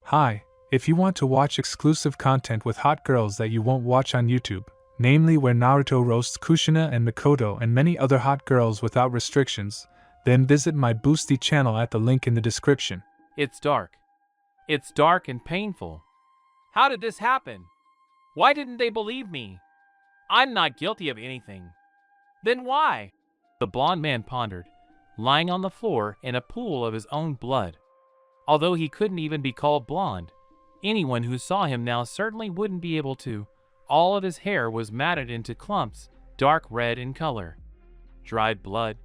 Hi, if you want to watch exclusive content with hot girls that you won't watch on YouTube, namely where Naruto roasts Kushina and Mikoto and many other hot girls without restrictions, then visit my Boosty channel at the link in the description. It's dark. It's dark and painful. How did this happen? Why didn't they believe me? I'm not guilty of anything. Then why? The blond man pondered, lying on the floor in a pool of his own blood. Although he couldn't even be called blonde, anyone who saw him now certainly wouldn't be able to. All of his hair was matted into clumps, dark red in color. Dried blood.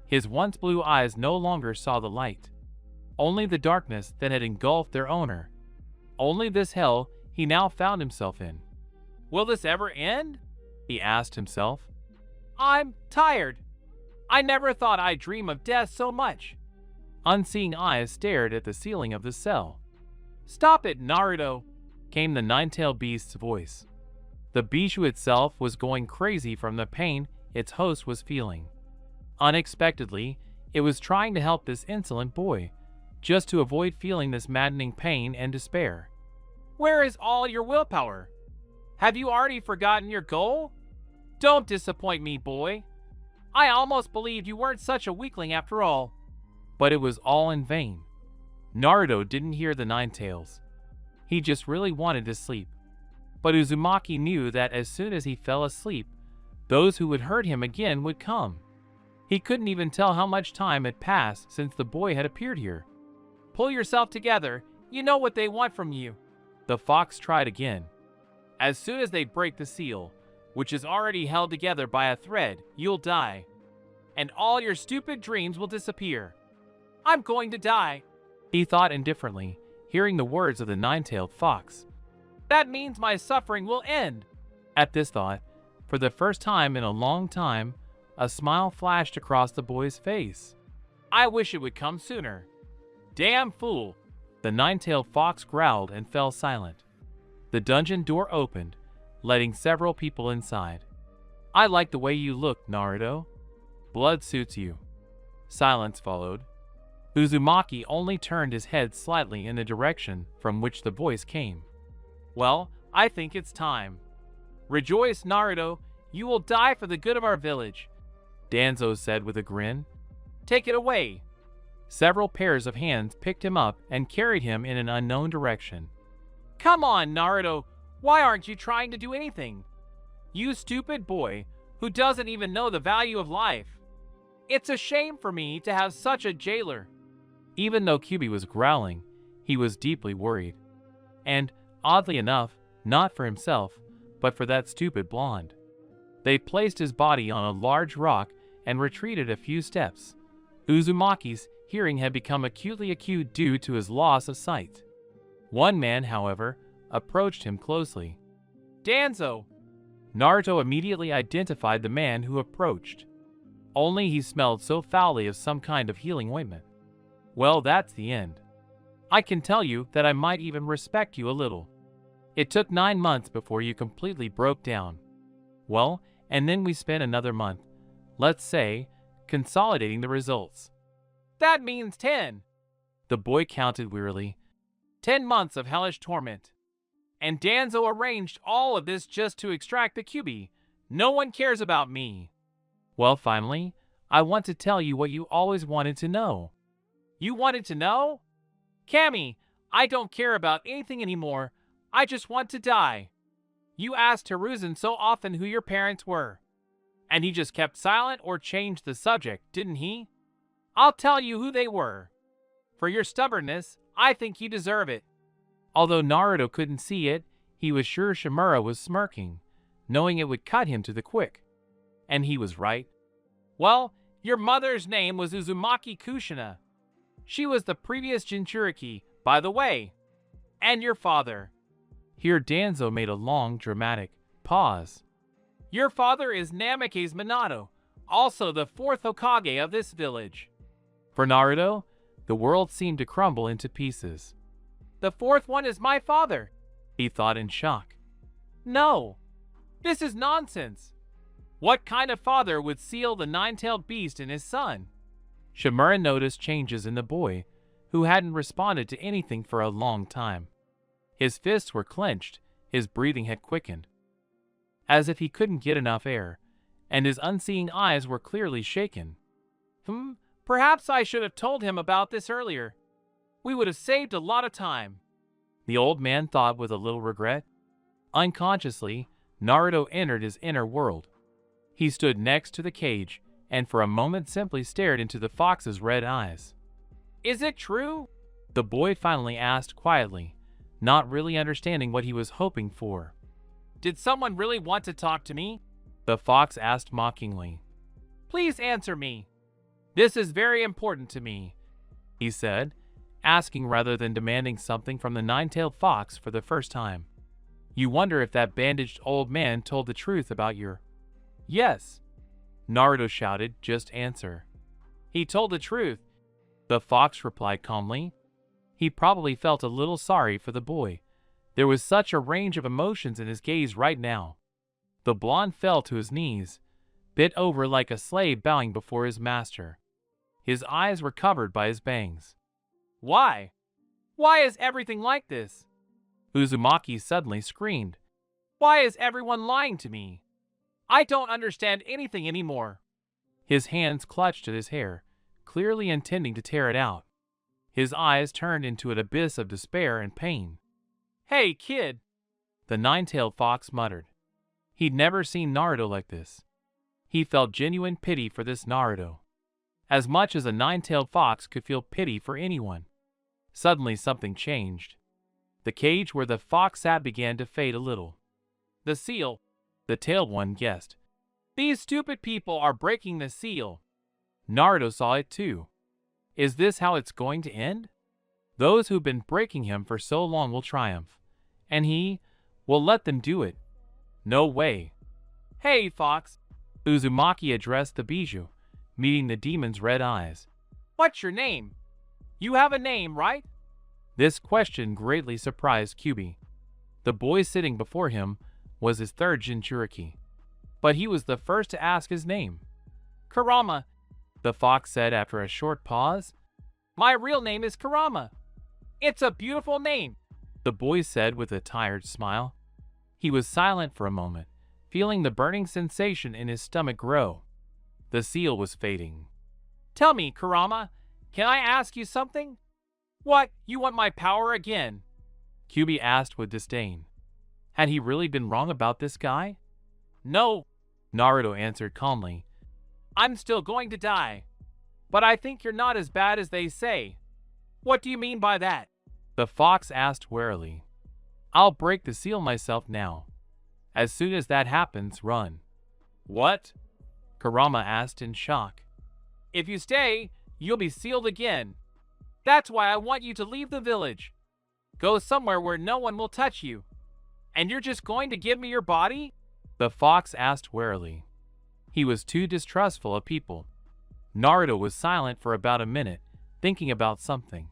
His once blue eyes no longer saw the light. Only the darkness that had engulfed their owner. Only this hell he now found himself in. Will this ever end? He asked himself. I'm tired. I never thought I'd dream of death so much. Unseeing eyes stared at the ceiling of the cell. Stop it, Naruto, came the nine-tailed beast's voice. The Bijou itself was going crazy from the pain its host was feeling. Unexpectedly, it was trying to help this insolent boy, just to avoid feeling this maddening pain and despair. Where is all your willpower? Have you already forgotten your goal? Don't disappoint me, boy. I almost believed you weren't such a weakling after all. But it was all in vain. Naruto didn't hear the nine tails. He just really wanted to sleep. But Uzumaki knew that as soon as he fell asleep, those who would hurt him again would come. He couldn't even tell how much time had passed since the boy had appeared here. Pull yourself together. You know what they want from you. The fox tried again. As soon as they break the seal, which is already held together by a thread, you'll die. And all your stupid dreams will disappear. I'm going to die, he thought indifferently, hearing the words of the nine-tailed fox. That means my suffering will end. At this thought, for the first time in a long time, a smile flashed across the boy's face. I wish it would come sooner. Damn fool, the nine-tailed fox growled and fell silent. The dungeon door opened, letting several people inside. I like the way you look, Naruto. Blood suits you. Silence followed. Uzumaki only turned his head slightly in the direction from which the voice came. Well, I think it's time. Rejoice, Naruto. You will die for the good of our village, Danzo said with a grin. Take it away. Several pairs of hands picked him up and carried him in an unknown direction. Come on, Naruto. Why aren't you trying to do anything? You stupid boy who doesn't even know the value of life. It's a shame for me to have such a jailer. Even though Kyubi was growling, he was deeply worried. And, oddly enough, not for himself, but for that stupid blonde. They placed his body on a large rock and retreated a few steps. Uzumaki's hearing had become acutely acute due to his loss of sight. One man, however, approached him closely. Danzo! Naruto immediately identified the man who approached. Only he smelled so foully of some kind of healing ointment. Well, that's the end. I can tell you that I might even respect you a little. It took 9 months before you completely broke down. Well, and then we spent another month, let's say, consolidating the results. That means 10. The boy counted wearily. 10 months of hellish torment. And Danzo arranged all of this just to extract the Kyubi. No one cares about me. Well, finally, I want to tell you what you always wanted to know. You wanted to know? Cammy, I don't care about anything anymore. I just want to die. You asked Hiruzen so often who your parents were. And he just kept silent or changed the subject, didn't he? I'll tell you who they were. For your stubbornness, I think you deserve it. Although Naruto couldn't see it, he was sure Shimura was smirking, knowing it would cut him to the quick. And he was right. Well, your mother's name was Uzumaki Kushina. She was the previous Jinchuriki, by the way. And your father. Here Danzo made a long, dramatic pause. Your father is Namake's Minato, also the 4th Hokage of this village. For Naruto, the world seemed to crumble into pieces. The 4th one is my father, he thought in shock. No, this is nonsense. What kind of father would seal the nine-tailed beast in his son? Shimura noticed changes in the boy, who hadn't responded to anything for a long time. His fists were clenched, his breathing had quickened, as if he couldn't get enough air, and his unseeing eyes were clearly shaken. Perhaps I should have told him about this earlier. We would have saved a lot of time, the old man thought with a little regret. Unconsciously, Naruto entered his inner world. He stood next to the cage, and for a moment simply stared into the fox's red eyes. Is it true? The boy finally asked quietly, not really understanding what he was hoping for. Did someone really want to talk to me? The fox asked mockingly. Please answer me. This is very important to me, he said, asking rather than demanding something from the nine-tailed fox for the first time. You wonder if that bandaged old man told the truth about your... Yes, Naruto shouted, just answer. He told the truth, the fox replied calmly. He probably felt a little sorry for the boy. There was such a range of emotions in his gaze right now. The blonde fell to his knees, bent over like a slave bowing before his master. His eyes were covered by his bangs. Why? Why is everything like this? Uzumaki suddenly screamed. Why is everyone lying to me? I don't understand anything anymore. His hands clutched at his hair, clearly intending to tear it out. His eyes turned into an abyss of despair and pain. Hey, kid, the nine-tailed fox muttered. He'd never seen Naruto like this. He felt genuine pity for this Naruto, as much as a nine-tailed fox could feel pity for anyone. Suddenly something changed. The cage where the fox sat began to fade a little. The seal, the tailed one guessed. These stupid people are breaking the seal. Naruto saw it too. Is this how it's going to end? Those who've been breaking him for so long will triumph, and he will let them do it. No way. Hey, fox, Uzumaki addressed the bijou, meeting the demon's red eyes. What's your name? You have a name, right? This question greatly surprised Kyubi. The boy sitting before him was his third Jinchuriki, but he was the first to ask his name. Kurama, the fox said after a short pause. My real name is Kurama. It's a beautiful name, the boy said with a tired smile. He was silent for a moment, feeling the burning sensation in his stomach grow. The seal was fading. Tell me, Kurama, can I ask you something? What, you want my power again? Kyubi asked with disdain. Had he really been wrong about this guy? No, Naruto answered calmly. I'm still going to die, but I think you're not as bad as they say. What do you mean by that? The fox asked warily. I'll break the seal myself now. As soon as that happens, run. What? Kurama asked in shock. If you stay, you'll be sealed again. That's why I want you to leave the village. Go somewhere where no one will touch you. And you're just going to give me your body? The fox asked warily. He was too distrustful of people. Naruto was silent for about a minute, thinking about something.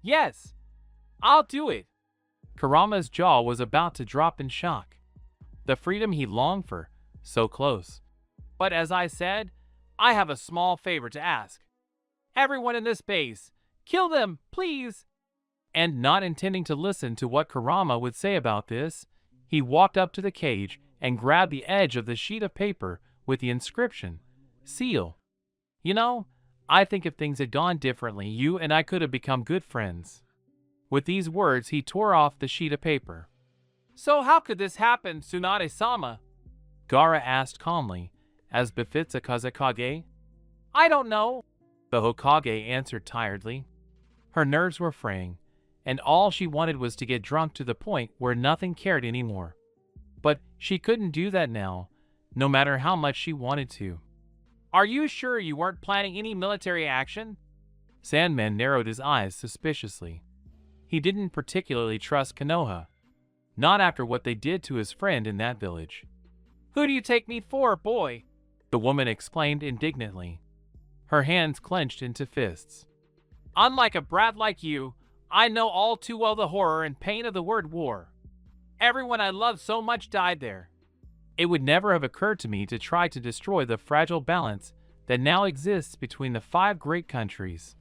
Yes, I'll do it. Kurama's jaw was about to drop in shock. The freedom he longed for, so close. But as I said, I have a small favor to ask. Everyone in this base, kill them, please. And not intending to listen to what Kurama would say about this, he walked up to the cage and grabbed the edge of the sheet of paper with the inscription, Seal. You know, I think if things had gone differently, you and I could have become good friends. With these words, he tore off the sheet of paper. So how could this happen, Tsunade-sama? Gaara asked calmly, as befits a Kazekage. I don't know, the Hokage answered tiredly. Her nerves were fraying, and all she wanted was to get drunk to the point where nothing cared anymore. But she couldn't do that now, no matter how much she wanted to. Are you sure you weren't planning any military action? Sandman narrowed his eyes suspiciously. He didn't particularly trust Konoha, not after what they did to his friend in that village. Who do you take me for, boy? The woman exclaimed indignantly. Her hands clenched into fists. Unlike a brat like you, I know all too well the horror and pain of the word war. Everyone I loved so much died there. It would never have occurred to me to try to destroy the fragile balance that now exists between the 5 great countries.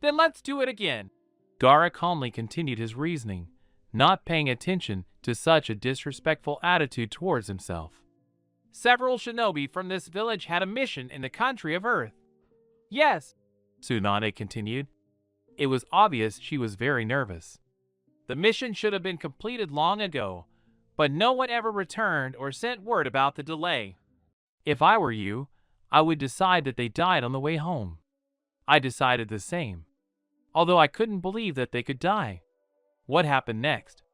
Then let's do it again. Gaara calmly continued his reasoning, not paying attention to such a disrespectful attitude towards himself. Several shinobi from this village had a mission in the country of Earth. Yes, Tsunade continued. It was obvious she was very nervous. The mission should have been completed long ago, but no one ever returned or sent word about the delay. If I were you, I would decide that they died on the way home. I decided the same, although I couldn't believe that they could die. What happened next?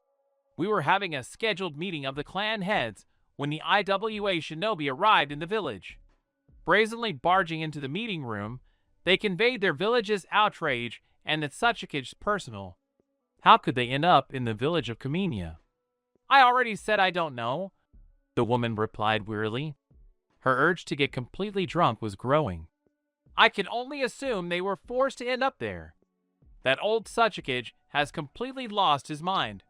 We were having a scheduled meeting of the clan heads when the IWA shinobi arrived in the village. Brazenly barging into the meeting room, they conveyed their village's outrage and the Tsuchiki's personal. How could they end up in the village of Kamenia? I already said I don't know, the woman replied wearily. Her urge to get completely drunk was growing. I can only assume they were forced to end up there. That old Tsuchiki has completely lost his mind.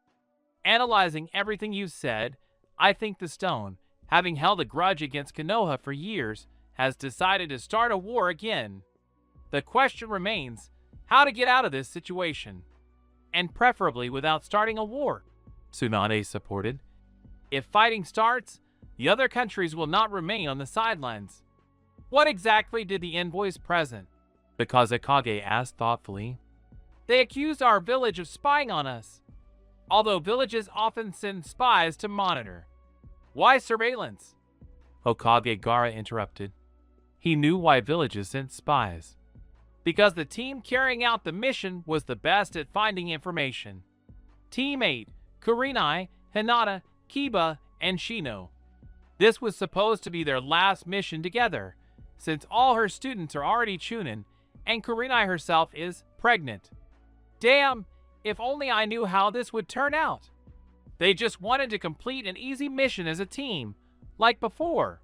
Analyzing everything you've said, I think the stone, having held a grudge against Konoha for years, has decided to start a war again. The question remains, how to get out of this situation. And preferably without starting a war, Tsunade supported. If fighting starts, the other countries will not remain on the sidelines. What exactly did the envoys present? The Kazekage asked thoughtfully. They accused our village of spying on us. Although villages often send spies to monitor. Why surveillance? Hokage Gaara interrupted. He knew why villages sent spies. Because the team carrying out the mission was the best at finding information. Team 8, Kurinai, Hinata, Kiba, and Shino. This was supposed to be their last mission together, since all her students are already Chunin, and Kurinai herself is pregnant. Damn, if only I knew how this would turn out. They just wanted to complete an easy mission as a team, like before.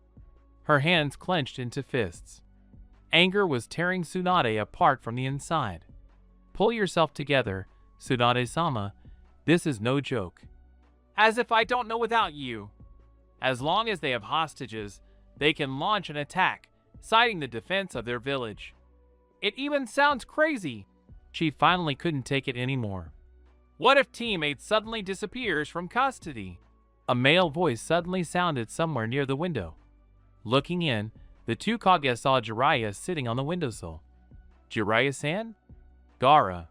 Her hands clenched into fists. Anger was tearing Tsunade apart from the inside. Pull yourself together, Tsunade-sama. This is no joke. As if I don't know without you. As long as they have hostages, they can launch an attack, citing the defense of their village. It even sounds crazy. She finally couldn't take it anymore. What if teammate suddenly disappears from custody? A male voice suddenly sounded somewhere near the window. Looking in, the two Kage saw Jiraiya sitting on the windowsill. Jiraiya-san? Gaara.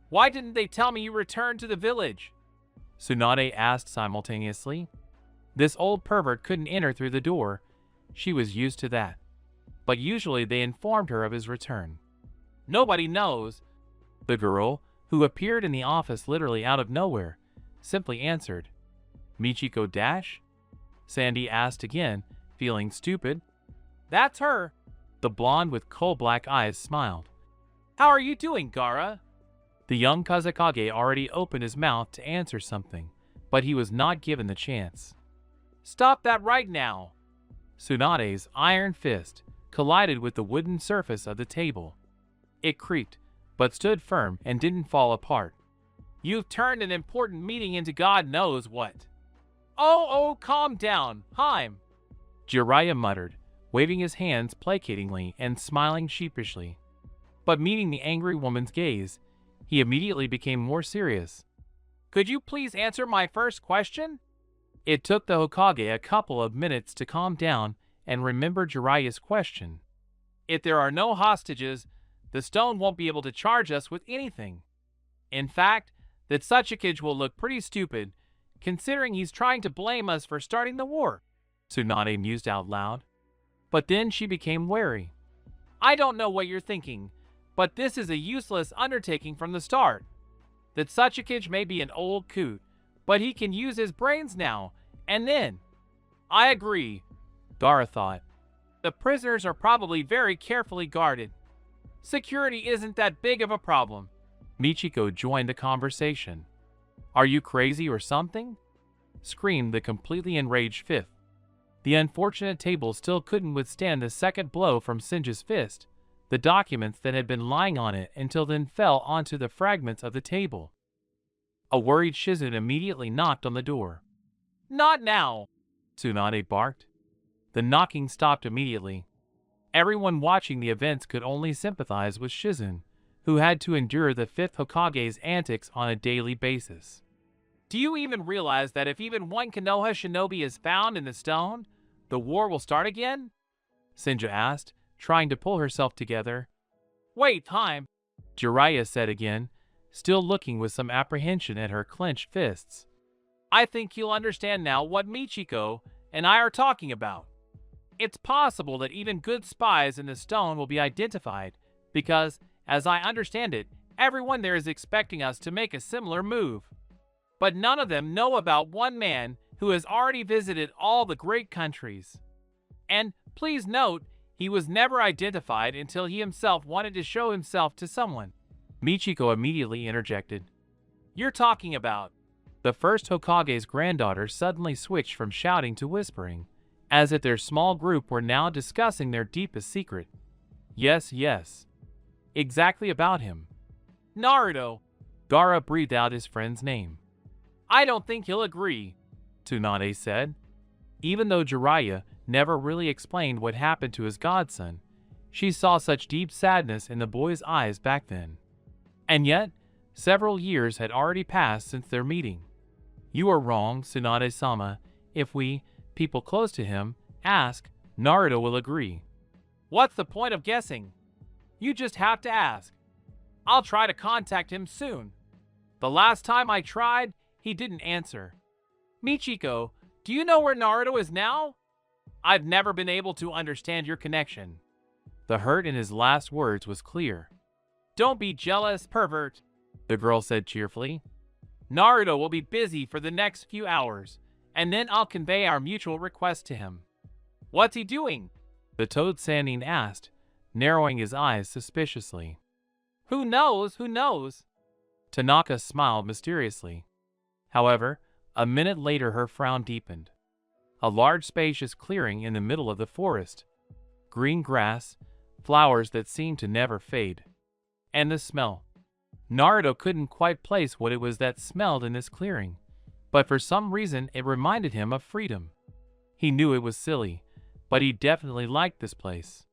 Why didn't they tell me you returned to the village? Tsunade asked simultaneously. This old pervert couldn't enter through the door. She was used to that. But usually they informed her of his return. Nobody knows. The girl, who appeared in the office literally out of nowhere, simply answered. Michiko Dash? Sandy asked again, feeling stupid. That's her. The blonde with coal-black eyes smiled. How are you doing, Gaara? The young Kazekage already opened his mouth to answer something, but he was not given the chance. Stop that right now. Tsunade's iron fist collided with the wooden surface of the table. It creaked, but stood firm and didn't fall apart. You've turned an important meeting into God knows what. Oh, calm down, Haim. Jiraiya muttered, waving his hands placatingly and smiling sheepishly. But meeting the angry woman's gaze, he immediately became more serious. Could you please answer my first question? It took the Hokage a couple of minutes to calm down and remember Jiraiya's question. If there are no hostages, the stone won't be able to charge us with anything. In fact, the Tsuchiki will look pretty stupid, considering he's trying to blame us for starting the war. Tsunade mused out loud. But then she became wary. I don't know what you're thinking, but this is a useless undertaking from the start. The Tsuchiki may be an old coot, but he can use his brains now, and then. I agree, Gaara thought. The prisoners are probably very carefully guarded. Security isn't that big of a problem. Michiko joined the conversation. Are you crazy or something? Screamed the completely enraged fifth. The unfortunate table still couldn't withstand the second blow from Sinja's fist. The documents that had been lying on it until then fell onto the fragments of the table. A worried Shizune immediately knocked on the door. Not now, Tsunade barked. The knocking stopped immediately. Everyone watching the events could only sympathize with Shizune, who had to endure the 5th Hokage's antics on a daily basis. Do you even realize that if even one Konoha shinobi is found in the stone, the war will start again? Sinja asked, trying to pull herself together. Wait, time, Jiraiya said again, still looking with some apprehension at her clenched fists. I think you'll understand now what Michiko and I are talking about. It's possible that even good spies in the stone will be identified, because, as I understand it, everyone there is expecting us to make a similar move. But none of them know about one man who has already visited all the great countries. And please note, he was never identified until he himself wanted to show himself to someone. Michiko immediately interjected. You're talking about... The 1st Hokage's granddaughter suddenly switched from shouting to whispering, as if their small group were now discussing their deepest secret. Yes, yes. Exactly about him. Naruto. Gaara breathed out his friend's name. I don't think he'll agree, Tsunade said. Even though Jiraiya never really explained what happened to his godson, she saw such deep sadness in the boy's eyes back then. And yet, several years had already passed since their meeting. You are wrong, Tsunade-sama. If we, people close to him, ask, Naruto will agree. What's the point of guessing? You just have to ask. I'll try to contact him soon. The last time I tried, he didn't answer. Michiko, do you know where Naruto is now? I've never been able to understand your connection. The hurt in his last words was clear. Don't be jealous, pervert, the girl said cheerfully. Naruto will be busy for the next few hours, and then I'll convey our mutual request to him. What's he doing? The Toad Sannin asked, narrowing his eyes suspiciously. Who knows, who knows? Tanaka smiled mysteriously. However, a minute later her frown deepened. A large spacious clearing in the middle of the forest. Green grass, flowers that seemed to never fade. And the smell. Naruto couldn't quite place what it was that smelled in this clearing, but for some reason it reminded him of freedom. He knew it was silly, but he definitely liked this place.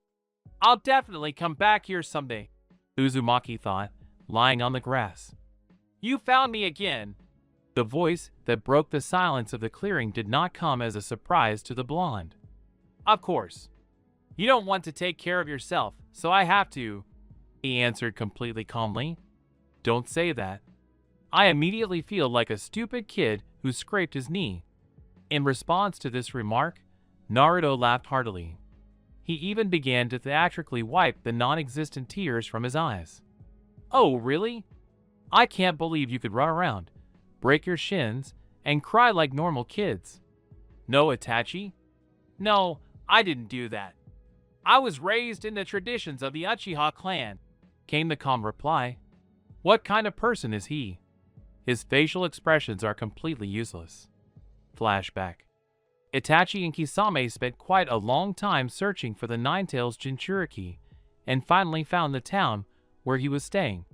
I'll definitely come back here someday, Uzumaki thought, lying on the grass. You found me again. The voice that broke the silence of the clearing did not come as a surprise to the blonde. Of course. You don't want to take care of yourself, so I have to, he answered completely calmly. Don't say that. I immediately feel like a stupid kid who scraped his knee. In response to this remark, Naruto laughed heartily. He even began to theatrically wipe the non-existent tears from his eyes. Oh, really? I can't believe you could run around, break your shins, and cry like normal kids. No, Itachi? No, I didn't do that. I was raised in the traditions of the Uchiha clan, came the calm reply. What kind of person is he? His facial expressions are completely useless. Flashback. Itachi and Kisame spent quite a long time searching for the Ninetales Jinchuriki, and finally found the town where he was staying.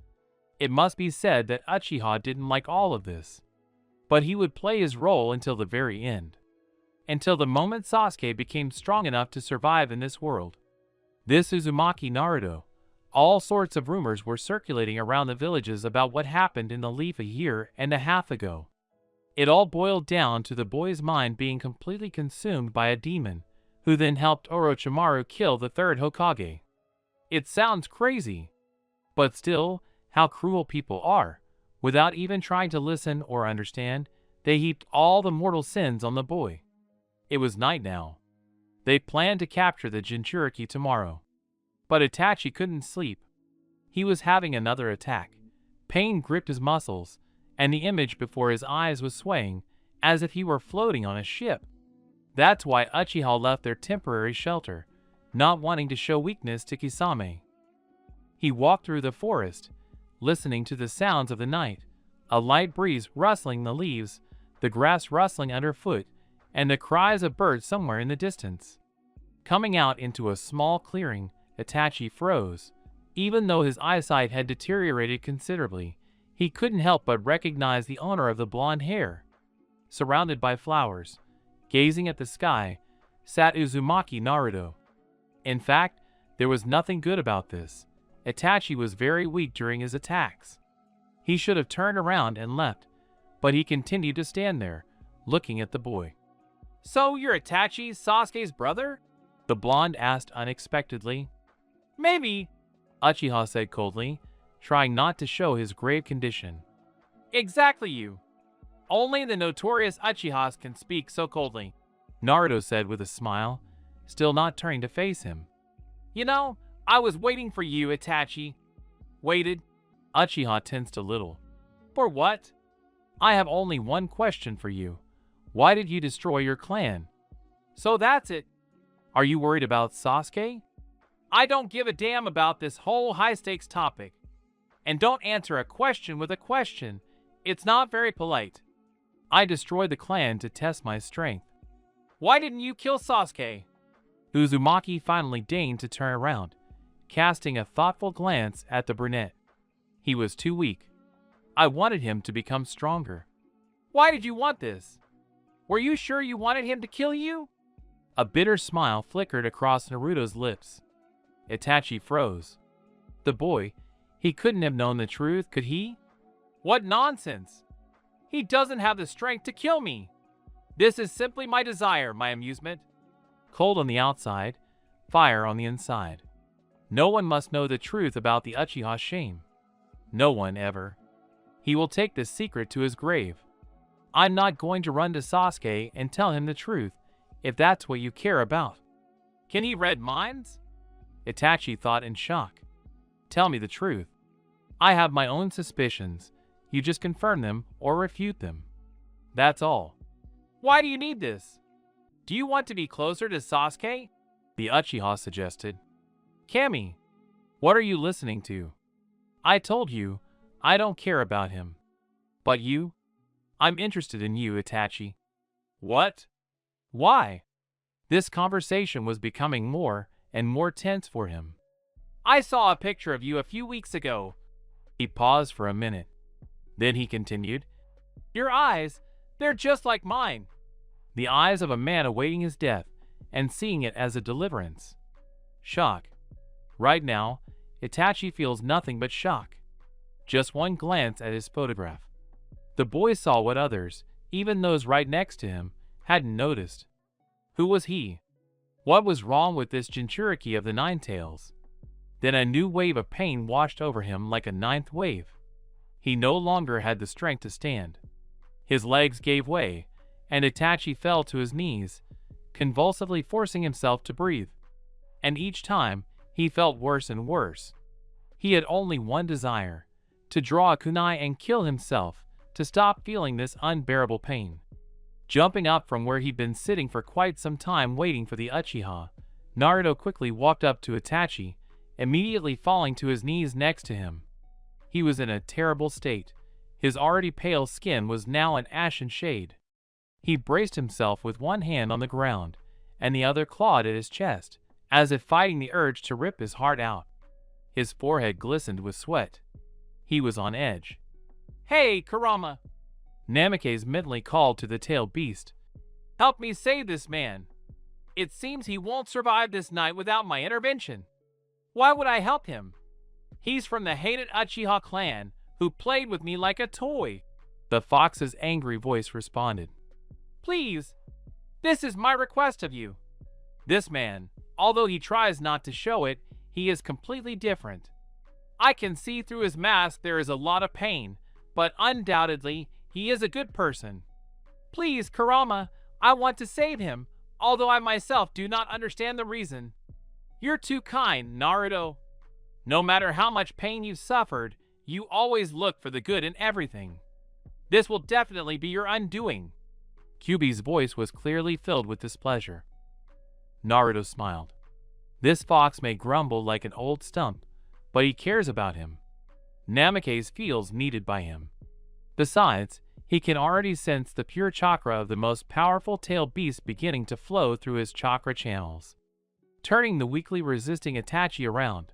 It must be said that Uchiha didn't like all of this, but he would play his role until the very end. Until the moment Sasuke became strong enough to survive in this world. This Uzumaki Naruto. All sorts of rumors were circulating around the villages about what happened in the leaf a year and a half ago. It all boiled down to the boy's mind being completely consumed by a demon, who then helped Orochimaru kill the 3rd Hokage. It sounds crazy, but still, how cruel people are. Without even trying to listen or understand, they heaped all the mortal sins on the boy. It was night now. They planned to capture the Jinchuriki tomorrow. But Itachi couldn't sleep. He was having another attack. Pain gripped his muscles, and the image before his eyes was swaying, as if he were floating on a ship. That's why Uchiha left their temporary shelter, not wanting to show weakness to Kisame. He walked through the forest, listening to the sounds of the night, a light breeze rustling the leaves, the grass rustling underfoot, and the cries of birds somewhere in the distance. Coming out into a small clearing, Itachi froze. Even though his eyesight had deteriorated considerably, he couldn't help but recognize the owner of the blonde hair. Surrounded by flowers, gazing at the sky, sat Uzumaki Naruto. In fact, there was nothing good about this. Itachi was very weak during his attacks. He should have turned around and left, but he continued to stand there, looking at the boy. So you're Itachi, Sasuke's brother? The blonde asked unexpectedly. Maybe, Uchiha said coldly, trying not to show his grave condition. Exactly you. Only the notorious Uchihas can speak so coldly, Naruto said with a smile, still not turning to face him. You know, I was waiting for you, Itachi. Waited. Uchiha tensed a little. For what? I have only one question for you. Why did you destroy your clan? So that's it. Are you worried about Sasuke? I don't give a damn about this whole high-stakes topic. And don't answer a question with a question. It's not very polite. I destroyed the clan to test my strength. Why didn't you kill Sasuke? Uzumaki finally deigned to turn around, casting a thoughtful glance at the brunette. He was too weak. I wanted him to become stronger. Why did you want this? Were you sure you wanted him to kill you? A bitter smile flickered across Naruto's lips. Itachi froze. The boy, he couldn't have known the truth, could he? What nonsense! He doesn't have the strength to kill me. This is simply my desire, my amusement. Cold on the outside, fire on the inside. No one must know the truth about the Uchiha's shame. No one ever. He will take this secret to his grave. I'm not going to run to Sasuke and tell him the truth, if that's what you care about. Can he read minds? Itachi thought in shock. Tell me the truth. I have my own suspicions. You just confirm them or refute them. That's all. Why do you need this? Do you want to be closer to Sasuke? The Uchiha suggested. Kami, what are you listening to? I told you, I don't care about him. But you? I'm interested in you, Itachi. What? Why? This conversation was becoming more and more tense for him. I saw a picture of you a few weeks ago. He paused for a minute. Then he continued. Your eyes, they're just like mine. The eyes of a man awaiting his death and seeing it as a deliverance. Shock. Right now, Itachi feels nothing but shock. Just one glance at his photograph. The boy saw what others, even those right next to him, hadn't noticed. Who was he? What was wrong with this Jinchuriki of the Nine Tails? Then a new wave of pain washed over him like a ninth wave. He no longer had the strength to stand. His legs gave way, and Itachi fell to his knees, convulsively forcing himself to breathe. And each time, he felt worse and worse. He had only one desire, to draw a kunai and kill himself, to stop feeling this unbearable pain. Jumping up from where he'd been sitting for quite some time waiting for the Uchiha, Naruto quickly walked up to Itachi, immediately falling to his knees next to him. He was in a terrible state. His already pale skin was now an ashen shade. He braced himself with one hand on the ground, and the other clawed at his chest, as if fighting the urge to rip his heart out. His forehead glistened with sweat. He was on edge. Hey, Kurama! Namikaze mentally called to the tailed beast. Help me save this man. It seems he won't survive this night without my intervention. Why would I help him? He's from the hated Uchiha clan, who played with me like a toy. The fox's angry voice responded. Please, this is my request of you. This man, although he tries not to show it, he is completely different. I can see through his mask there is a lot of pain, but undoubtedly, he is a good person. Please, Kurama, I want to save him, although I myself do not understand the reason. You're too kind, Naruto. No matter how much pain you've suffered, you always look for the good in everything. This will definitely be your undoing. Kyuubi's voice was clearly filled with displeasure. Naruto smiled. This fox may grumble like an old stump, but he cares about him. Namikaze feels needed by him. Besides, he can already sense the pure chakra of the most powerful tailed beast beginning to flow through his chakra channels. Turning the weakly resisting Itachi around,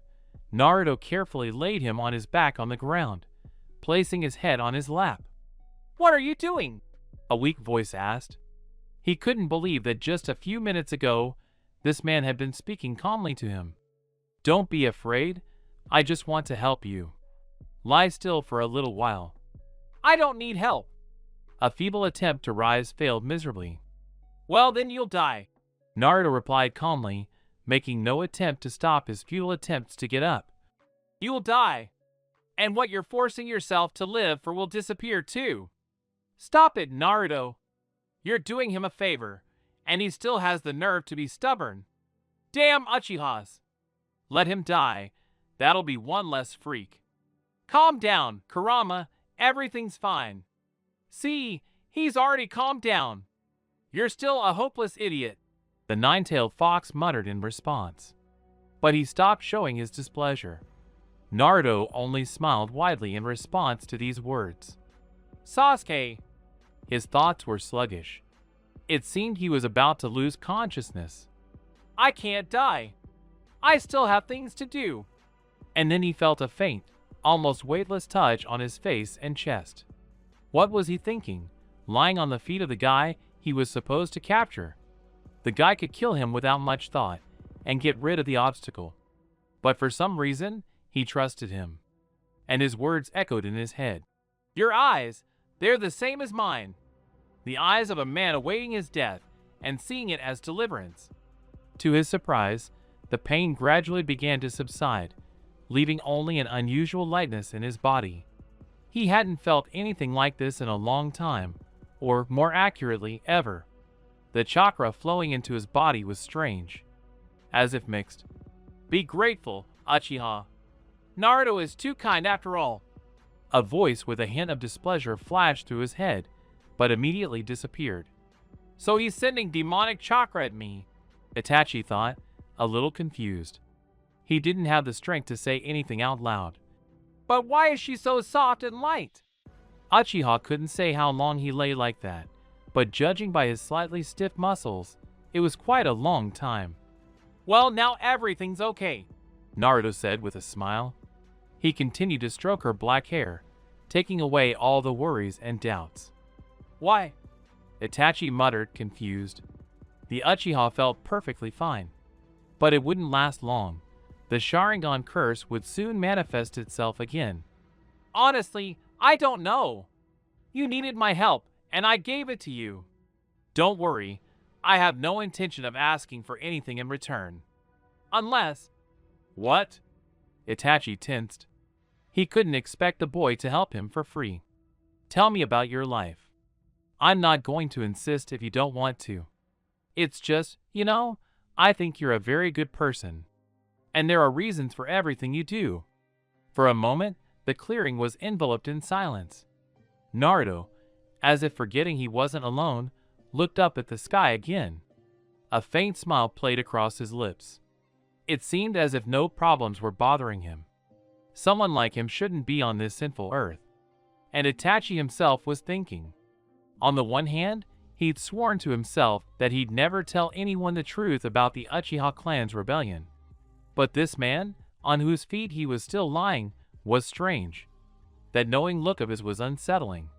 Naruto carefully laid him on his back on the ground, placing his head on his lap. What are you doing? A weak voice asked. He couldn't believe that just a few minutes ago, this man had been speaking calmly to him. Don't be afraid. I just want to help you. Lie still for a little while. I don't need help. A feeble attempt to rise failed miserably. Well, then you'll die. Naruto replied calmly, making no attempt to stop his futile attempts to get up. You'll die. And what you're forcing yourself to live for will disappear too. Stop it, Naruto. You're doing him a favor, and he still has the nerve to be stubborn. Damn Uchihas. Let him die. That'll be one less freak. Calm down, Kurama. Everything's fine. See, he's already calmed down. You're still a hopeless idiot, the nine-tailed fox muttered in response. But he stopped showing his displeasure. Naruto only smiled widely in response to these words. Sasuke. His thoughts were sluggish. It seemed he was about to lose consciousness. I can't die. I still have things to do. And then he felt a faint, almost weightless touch on his face and chest. What was he thinking, lying on the feet of the guy he was supposed to capture? The guy could kill him without much thought and get rid of the obstacle. But for some reason, he trusted him. And his words echoed in his head. Your eyes, they're the same as mine. The eyes of a man awaiting his death and seeing it as deliverance. To his surprise, the pain gradually began to subside, leaving only an unusual lightness in his body. He hadn't felt anything like this in a long time, or more accurately, ever. The chakra flowing into his body was strange, as if mixed. Be grateful, Uchiha. Naruto is too kind after all. A voice with a hint of displeasure flashed through his head, but immediately disappeared. So he's sending demonic chakra at me, Itachi thought, a little confused. He didn't have the strength to say anything out loud. But why is she so soft and light? Uchiha couldn't say how long he lay like that, but judging by his slightly stiff muscles, it was quite a long time. Well, now everything's okay, Naruto said with a smile. He continued to stroke her black hair, taking away all the worries and doubts. Why? Itachi muttered, confused. The Uchiha felt perfectly fine. But it wouldn't last long. The Sharingan curse would soon manifest itself again. Honestly, I don't know. You needed my help, and I gave it to you. Don't worry, I have no intention of asking for anything in return. Unless... What? Itachi tensed. He couldn't expect the boy to help him for free. Tell me about your life. I'm not going to insist if you don't want to. It's just, I think you're a very good person. And there are reasons for everything you do. For a moment, the clearing was enveloped in silence. Naruto, as if forgetting he wasn't alone, looked up at the sky again. A faint smile played across his lips. It seemed as if no problems were bothering him. Someone like him shouldn't be on this sinful earth. And Itachi himself was thinking. On the one hand, he'd sworn to himself that he'd never tell anyone the truth about the Uchiha clan's rebellion. But this man, on whose feet he was still lying, was strange. That knowing look of his was unsettling.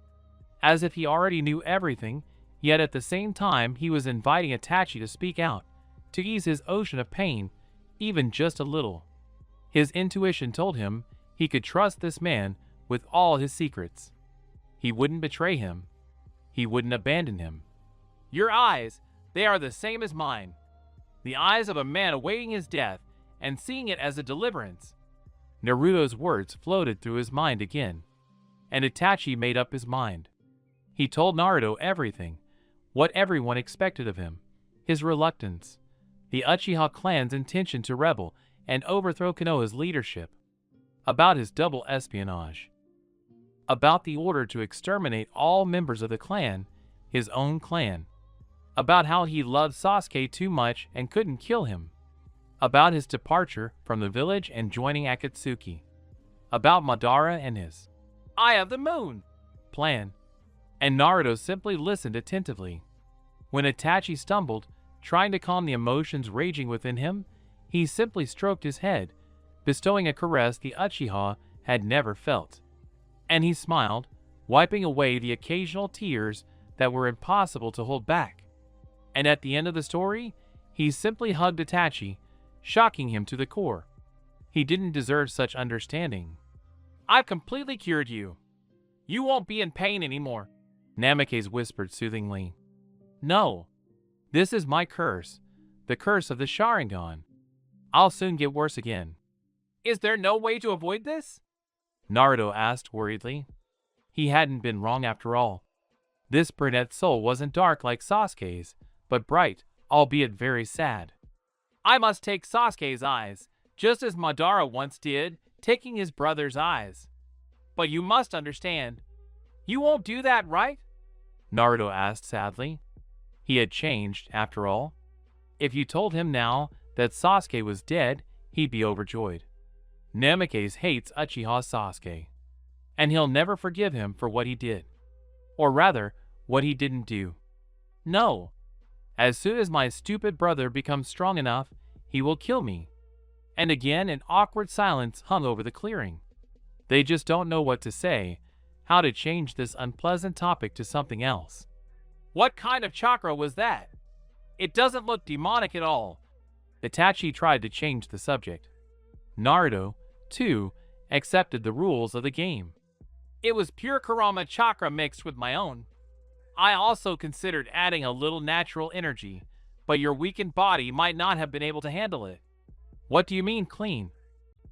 As if he already knew everything, yet at the same time he was inviting Itachi to speak out, to ease his ocean of pain, even just a little. His intuition told him he could trust this man with all his secrets. He wouldn't betray him. He wouldn't abandon him. Your eyes, they are the same as mine. The eyes of a man awaiting his death and seeing it as a deliverance. Naruto's words floated through his mind again, and Itachi made up his mind. He told Naruto everything, what everyone expected of him, his reluctance, the Uchiha clan's intention to rebel and overthrow Konoha's leadership, about his double espionage, about the order to exterminate all members of the clan, his own clan, about how he loved Sasuke too much and couldn't kill him, about his departure from the village and joining Akatsuki, about Madara and his Eye of the Moon plan. And Naruto simply listened attentively. When Itachi stumbled, trying to calm the emotions raging within him, he simply stroked his head, bestowing a caress the Uchiha had never felt. And he smiled, wiping away the occasional tears that were impossible to hold back. And at the end of the story, he simply hugged Itachi, shocking him to the core. He didn't deserve such understanding. I've completely cured you. You won't be in pain anymore, Namikaze whispered soothingly. No. This is my curse, the curse of the Sharingan. I'll soon get worse again. Is there no way to avoid this? Naruto asked worriedly. He hadn't been wrong after all. This brunette's soul wasn't dark like Sasuke's, but bright, albeit very sad. I must take Sasuke's eyes, just as Madara once did, taking his brother's eyes. But you must understand. You won't do that, right? Naruto asked sadly. He had changed, after all. If you told him now that Sasuke was dead, he'd be overjoyed. Namikaze hates Uchiha Sasuke, and he'll never forgive him for what he did. Or rather, what he didn't do. No. As soon as my stupid brother becomes strong enough, he will kill me. And again an awkward silence hung over the clearing. They just don't know what to say, how to change this unpleasant topic to something else. What kind of chakra was that? It doesn't look demonic at all. Itachi tried to change the subject. Naruto, too, accepted the rules of the game. It was pure Kurama chakra mixed with my own. I also considered adding a little natural energy, but your weakened body might not have been able to handle it. What do you mean clean?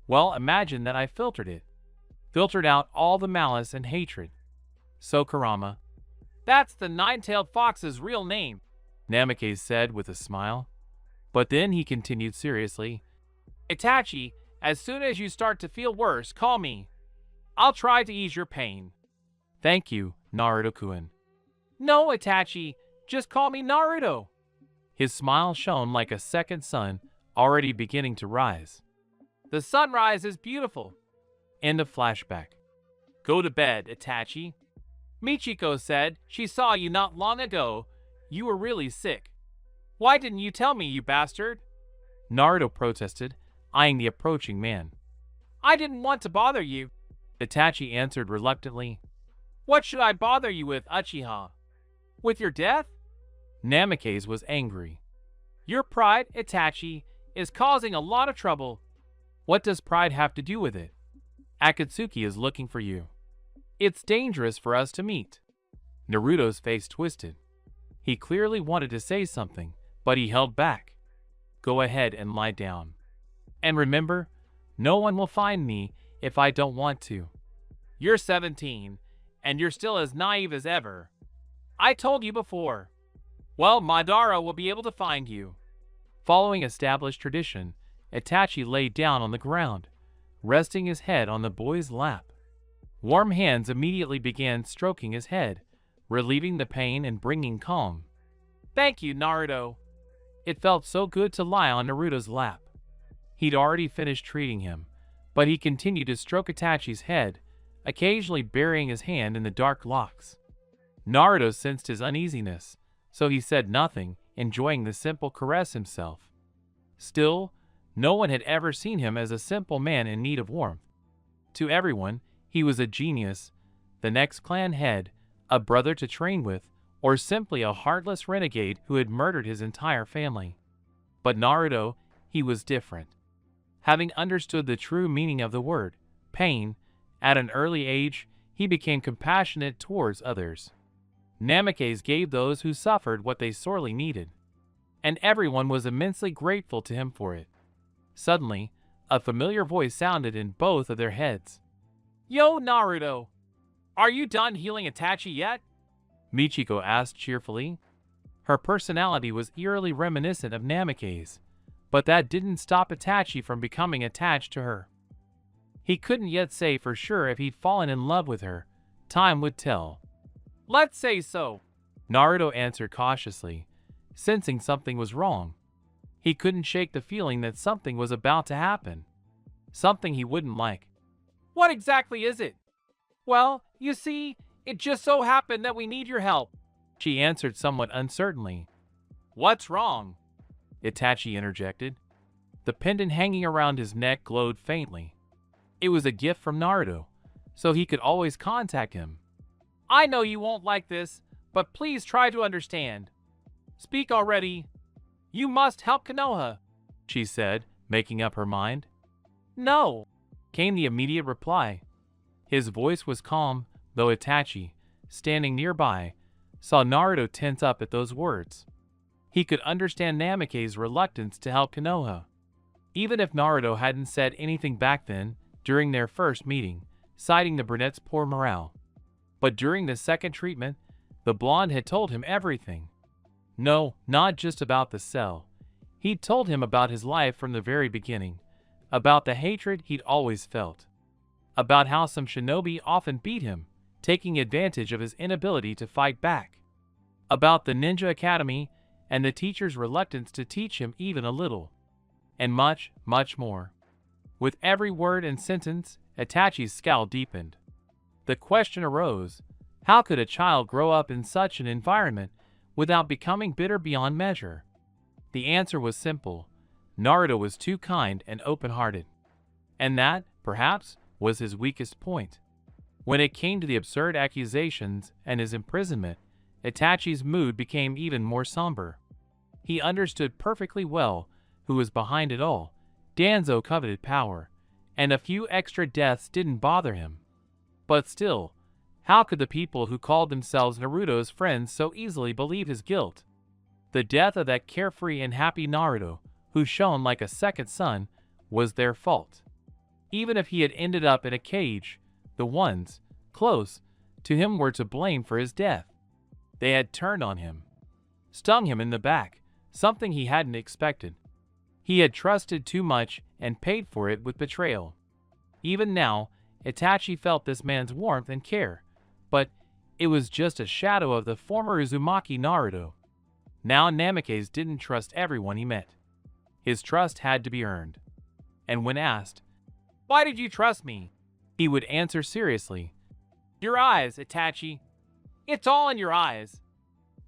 Well, imagine that I filtered it. Filtered out all the malice and hatred. So Kurama. That's the nine-tailed fox's real name, Namikaze said with a smile. But then he continued seriously. Itachi, as soon as you start to feel worse, call me. I'll try to ease your pain. Thank you, Naruto-kun. No, Itachi, just call me Naruto. His smile shone like a second sun, already beginning to rise. The sunrise is beautiful. End of flashback. Go to bed, Itachi. Michiko said she saw you not long ago. You were really sick. Why didn't you tell me, you bastard? Naruto protested, eyeing the approaching man. I didn't want to bother you, Itachi answered reluctantly. What should I bother you with, Uchiha? With your death? Namikaze was angry. Your pride, Itachi, is causing a lot of trouble. What does pride have to do with it? Akatsuki is looking for you. It's dangerous for us to meet. Naruto's face twisted. He clearly wanted to say something, but he held back. Go ahead and lie down. And remember, no one will find me if I don't want to. You're 17, and you're still as naive as ever. I told you before. Well, Madara will be able to find you. Following established tradition, Itachi lay down on the ground, resting his head on the boy's lap. Warm hands immediately began stroking his head, relieving the pain and bringing calm. Thank you, Naruto. It felt so good to lie on Naruto's lap. He'd already finished treating him, but he continued to stroke Itachi's head, occasionally burying his hand in the dark locks. Naruto sensed his uneasiness, so he said nothing, enjoying the simple caress himself. Still, no one had ever seen him as a simple man in need of warmth. To everyone, he was a genius, the next clan head, a brother to train with, or simply a heartless renegade who had murdered his entire family. But Naruto, he was different. Having understood the true meaning of the word, pain, at an early age, he became compassionate towards others. Namikaze gave those who suffered what they sorely needed, and everyone was immensely grateful to him for it. Suddenly, a familiar voice sounded in both of their heads. Yo, Naruto! Are you done healing Itachi yet? Michiko asked cheerfully. Her personality was eerily reminiscent of Namikaze, but that didn't stop Itachi from becoming attached to her. He couldn't yet say for sure if he'd fallen in love with her. Time would tell. Let's say so, Naruto answered cautiously, sensing something was wrong. He couldn't shake the feeling that something was about to happen. Something he wouldn't like. What exactly is it? Well, you see, it just so happened that we need your help, she answered somewhat uncertainly. What's wrong? Itachi interjected. The pendant hanging around his neck glowed faintly. It was a gift from Naruto, so he could always contact him. I know you won't like this, but please try to understand. Speak already. You must help Konoha, she said, making up her mind. No, came the immediate reply. His voice was calm, though Itachi, standing nearby, saw Naruto tense up at those words. He could understand Namake's reluctance to help Konoha. Even if Naruto hadn't said anything back then, during their first meeting, citing the brunette's poor morale. But during the second treatment, the blonde had told him everything. No, not just about the cell. He'd told him about his life from the very beginning, about the hatred he'd always felt, about how some shinobi often beat him, taking advantage of his inability to fight back, about the ninja academy and the teacher's reluctance to teach him even a little, and much, much more. With every word and sentence, Itachi's scowl deepened. The question arose, how could a child grow up in such an environment without becoming bitter beyond measure? The answer was simple. Naruto was too kind and open-hearted. And that, perhaps, was his weakest point. When it came to the absurd accusations and his imprisonment, Itachi's mood became even more somber. He understood perfectly well who was behind it all. Danzo coveted power, and a few extra deaths didn't bother him. But still, how could the people who called themselves Naruto's friends so easily believe his guilt? The death of that carefree and happy Naruto, who shone like a second sun, was their fault. Even if he had ended up in a cage, the ones close to him were to blame for his death. They had turned on him, stung him in the back, something he hadn't expected. He had trusted too much and paid for it with betrayal. Even now, Itachi felt this man's warmth and care, but it was just a shadow of the former Uzumaki Naruto. Now Namake's didn't trust everyone he met. His trust had to be earned. And when asked, "Why did you trust me?" he would answer seriously, "Your eyes, Itachi. It's all in your eyes.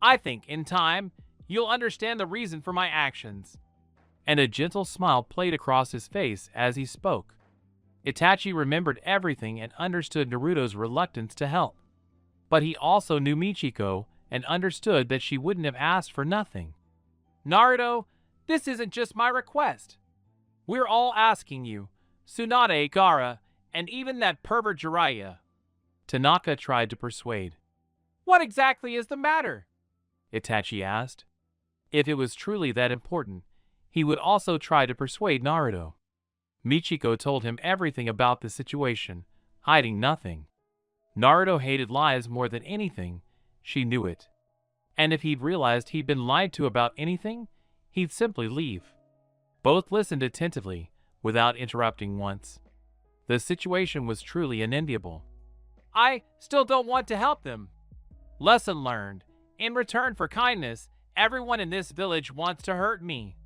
I think, in time, you'll understand the reason for my actions." And a gentle smile played across his face as he spoke. Itachi remembered everything and understood Naruto's reluctance to help. But he also knew Michiko and understood that she wouldn't have asked for nothing. "Naruto, this isn't just my request. We're all asking you, Tsunade, Gaara, and even that pervert Jiraiya." Tanaka tried to persuade. "What exactly is the matter?" Itachi asked. If it was truly that important, he would also try to persuade Naruto. Michiko told him everything about the situation, hiding nothing. Naruto hated lies more than anything, she knew it. And if he'd realized he'd been lied to about anything, he'd simply leave. Both listened attentively, without interrupting once. The situation was truly unenviable. "I still don't want to help them. Lesson learned. In return for kindness, everyone in this village wants to hurt me.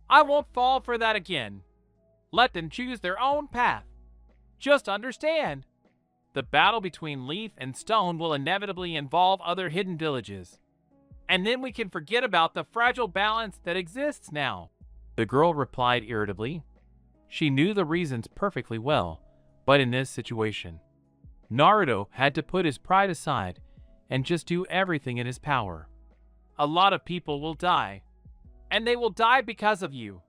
I won't fall for that again. Let them choose their own path. Just understand. The battle between Leaf and Stone will inevitably involve other hidden villages. And then we can forget about the fragile balance that exists now." The girl replied irritably. She knew the reasons perfectly well, but in this situation, Naruto had to put his pride aside and just do everything in his power. "A lot of people will die. And they will die because of you.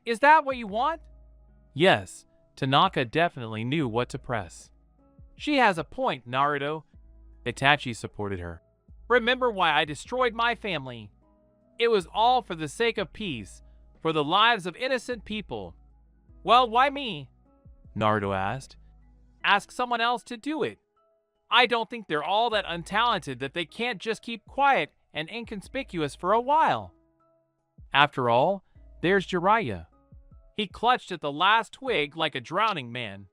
Is that what you want?" Yes, Tanaka definitely knew what to press. "She has a point, Naruto." Itachi supported her. "Remember why I destroyed my family. It was all for the sake of peace, for the lives of innocent people." "Well, why me?" Naruto asked. "Ask someone else to do it. I don't think they're all that untalented that they can't just keep quiet and inconspicuous for a while. After all, there's Jiraiya. He clutched at the last twig like a drowning man.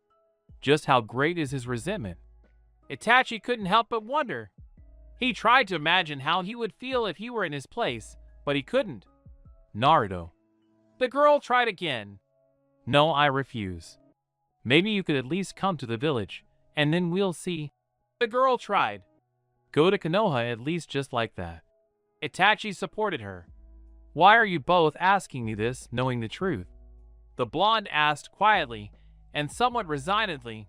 Just how great is his resentment?" Itachi couldn't help but wonder. He tried to imagine how he would feel if he were in his place, but he couldn't. "Naruto." The girl tried again. "No, I refuse. Maybe you could at least come to the village, and then we'll see." The girl tried. "Go to Konoha at least just like that." Itachi supported her. "Why are you both asking me this, knowing the truth?" The blonde asked quietly and somewhat resignedly.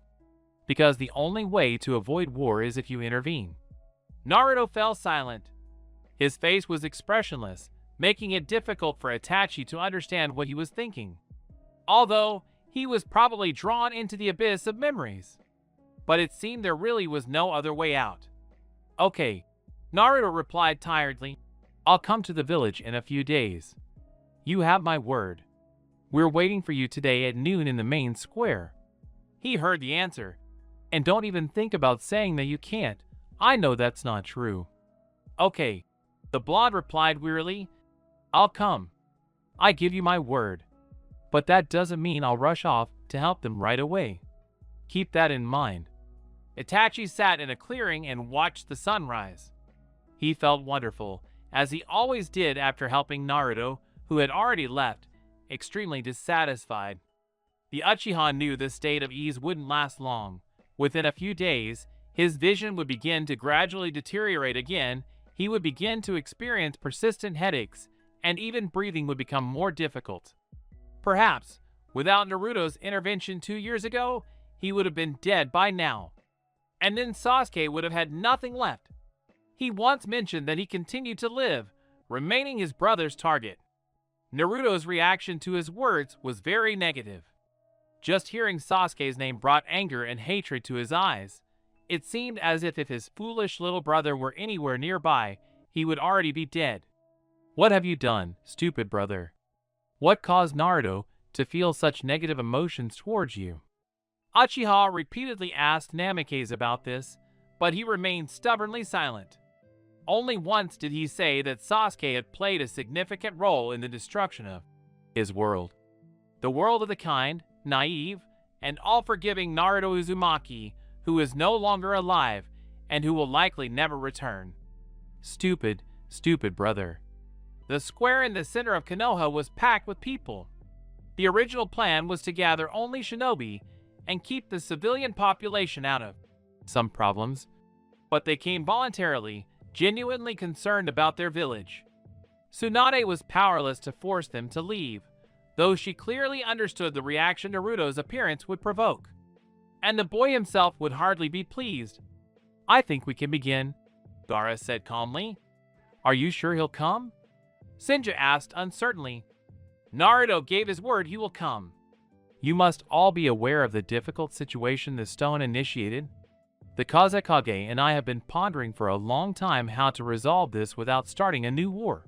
"Because the only way to avoid war is if you intervene." Naruto fell silent. His face was expressionless, making it difficult for Itachi to understand what he was thinking. Although He was probably drawn into the abyss of memories. But it seemed there really was no other way out. Okay, Naruto replied tiredly. I'll come to the village in a few days. You have my word. We're waiting for you today at noon in the main square. He heard the answer. And don't even think about saying that you can't. I know that's not true. Okay, the blonde replied wearily. I'll come. I give you my word. But that doesn't mean I'll rush off to help them right away. Keep that in mind. Itachi sat in a clearing and watched the sunrise. He felt wonderful, as he always did after helping Naruto, who had already left, extremely dissatisfied. The Uchiha knew this state of ease wouldn't last long. Within a few days, his vision would begin to gradually deteriorate again, he would begin to experience persistent headaches, and even breathing would become more difficult. Perhaps, without Naruto's intervention 2 years ago, he would have been dead by now. And then Sasuke would have had nothing left. He once mentioned that he continued to live, remaining his brother's target. Naruto's reaction to his words was very negative. Just hearing Sasuke's name brought anger and hatred to his eyes. It seemed as if his foolish little brother were anywhere nearby, he would already be dead. What have you done, stupid brother? What caused Naruto to feel such negative emotions towards you? Uchiha repeatedly asked Namikaze about this, but he remained stubbornly silent. Only once did he say that Sasuke had played a significant role in the destruction of his world. The world of the kind, naive, and all-forgiving Naruto Uzumaki, who is no longer alive and who will likely never return. Stupid, stupid brother. The square in the center of Konoha was packed with people. The original plan was to gather only shinobi and keep the civilian population out of some problems, but they came voluntarily, genuinely concerned about their village. Tsunade was powerless to force them to leave, though she clearly understood the reaction Naruto's appearance would provoke. And the boy himself would hardly be pleased. I think we can begin, Gaara said calmly. Are you sure he'll come? Shinja asked uncertainly. Naruto gave his word he will come. You must all be aware of the difficult situation the stone initiated. The Kazekage and I have been pondering for a long time how to resolve this without starting a new war.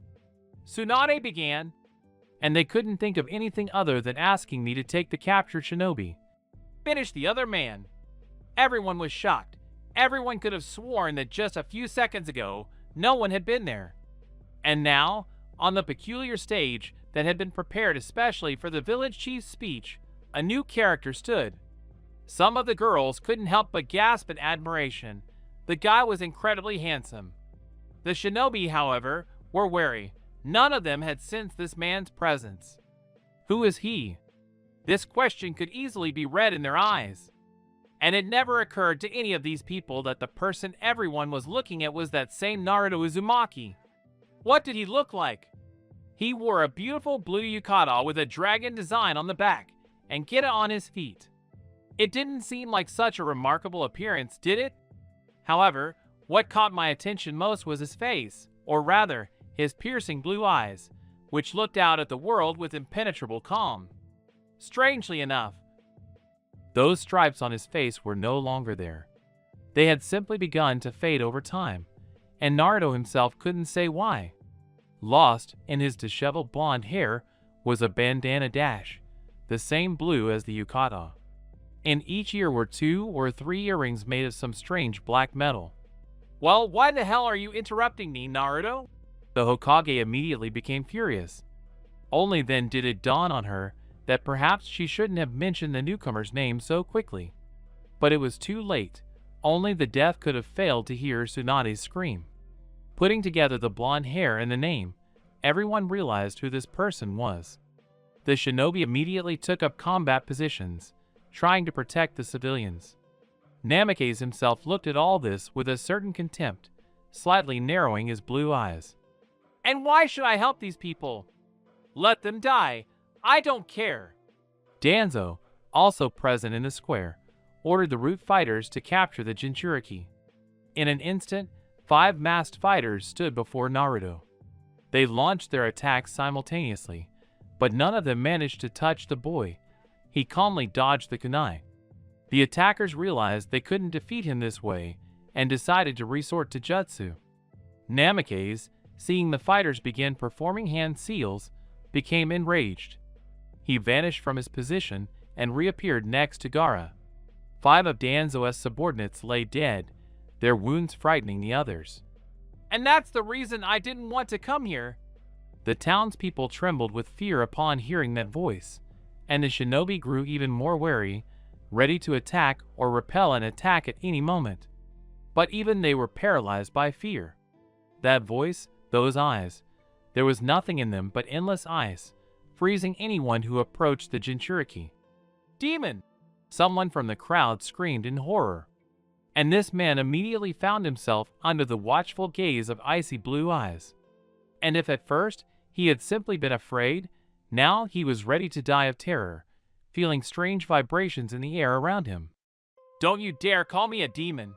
Tsunade began, and they couldn't think of anything other than asking me to take the captured shinobi. Finished the other man. Everyone was shocked. Everyone could have sworn that just a few seconds ago, no one had been there. And now, on the peculiar stage that had been prepared especially for the village chief's speech, a new character stood. Some of the girls couldn't help but gasp in admiration. The guy was incredibly handsome. The shinobi, however, were wary. None of them had sensed this man's presence. Who is he? This question could easily be read in their eyes. And it never occurred to any of these people that the person everyone was looking at was that same Naruto Uzumaki. What did he look like? He wore a beautiful blue yukata with a dragon design on the back and Geta on his feet. It didn't seem like such a remarkable appearance, did it? However, what caught my attention most was his face, or rather, his piercing blue eyes, which looked out at the world with impenetrable calm. Strangely enough, those stripes on his face were no longer there. They had simply begun to fade over time, and Naruto himself couldn't say why. Lost in his disheveled blonde hair was a bandana dash, the same blue as the yukata. In each ear were 2 or 3 earrings made of some strange black metal. Well, why the hell are you interrupting me, Naruto? The Hokage immediately became furious. Only then did it dawn on her that perhaps she shouldn't have mentioned the newcomer's name so quickly. But it was too late. Only the deaf could have failed to hear Tsunade's scream. Putting together the blonde hair and the name, everyone realized who this person was. The shinobi immediately took up combat positions, trying to protect the civilians. Namikaze himself looked at all this with a certain contempt, slightly narrowing his blue eyes. And why should I help these people? Let them die. I don't care. Danzo, also present in the square, ordered the root fighters to capture the Jinchuriki. In an instant, 5 masked fighters stood before Naruto. They launched their attacks simultaneously, but none of them managed to touch the boy. He calmly dodged the kunai. The attackers realized they couldn't defeat him this way and decided to resort to jutsu. Namikaze, seeing the fighters begin performing hand seals, became enraged. He vanished from his position and reappeared next to Gaara. 5 of Danzo's subordinates lay dead, their wounds frightening the others. And that's the reason I didn't want to come here. The townspeople trembled with fear upon hearing that voice, and the shinobi grew even more wary, ready to attack or repel an attack at any moment. But even they were paralyzed by fear. That voice, those eyes, there was nothing in them but endless ice, freezing anyone who approached the Jinchuriki. Demon! Someone from the crowd screamed in horror. And this man immediately found himself under the watchful gaze of icy blue eyes. And if at first he had simply been afraid, now he was ready to die of terror, feeling strange vibrations in the air around him. Don't you dare call me a demon.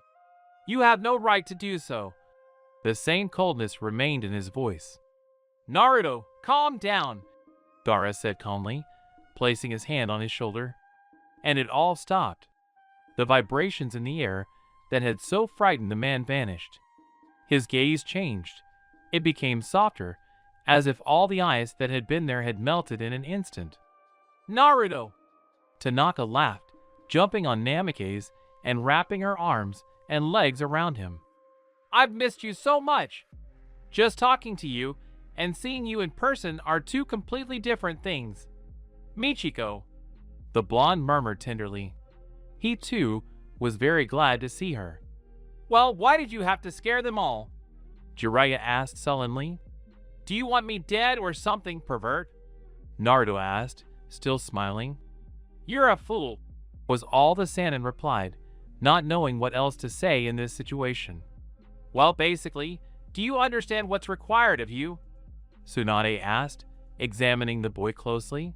You have no right to do so. The same coldness remained in his voice. Naruto, calm down, Gaara said calmly, placing his hand on his shoulder. And it all stopped. The vibrations in the air that had so frightened the man vanished. His gaze changed. It became softer, as if all the ice that had been there had melted in an instant. Naruto! Tanaka laughed, jumping on Namikaze and wrapping her arms and legs around him. I've missed you so much. Just talking to you and seeing you in person are 2 completely different things. Michiko, the blonde murmured tenderly. He, too, was very glad to see her. Well, why did you have to scare them all? Jiraiya asked sullenly. Do you want me dead or something, pervert? Naruto asked, still smiling. You're a fool, was all the Sannin replied, not knowing what else to say in this situation. Well, basically, do you understand what's required of you? Tsunade asked, examining the boy closely.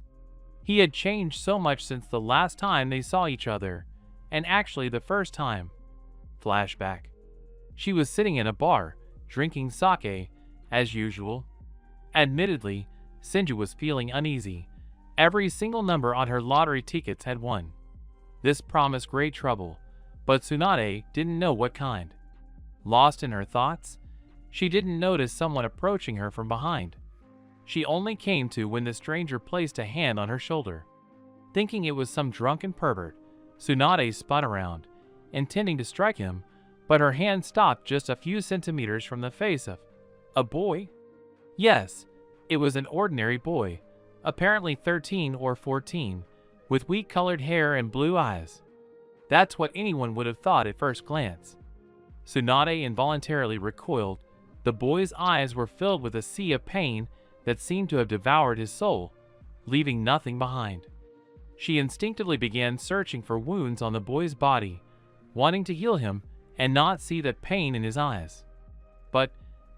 He had changed so much since the last time they saw each other, and actually the first time. Flashback. She was sitting in a bar, drinking sake, as usual. Admittedly, Senju was feeling uneasy. Every single number on her lottery tickets had won. This promised great trouble, but Tsunade didn't know what kind. Lost in her thoughts, she didn't notice someone approaching her from behind. She only came to when the stranger placed a hand on her shoulder. Thinking it was some drunken pervert, Tsunade spun around, intending to strike him, but her hand stopped just a few centimeters from the face of a boy. Yes, it was an ordinary boy, apparently 13 or 14, with wheat-colored hair and blue eyes. That's what anyone would have thought at first glance. Tsunade involuntarily recoiled. The boy's eyes were filled with a sea of pain that seemed to have devoured his soul, leaving nothing behind. She instinctively began searching for wounds on the boy's body, wanting to heal him and not see that pain in his eyes. But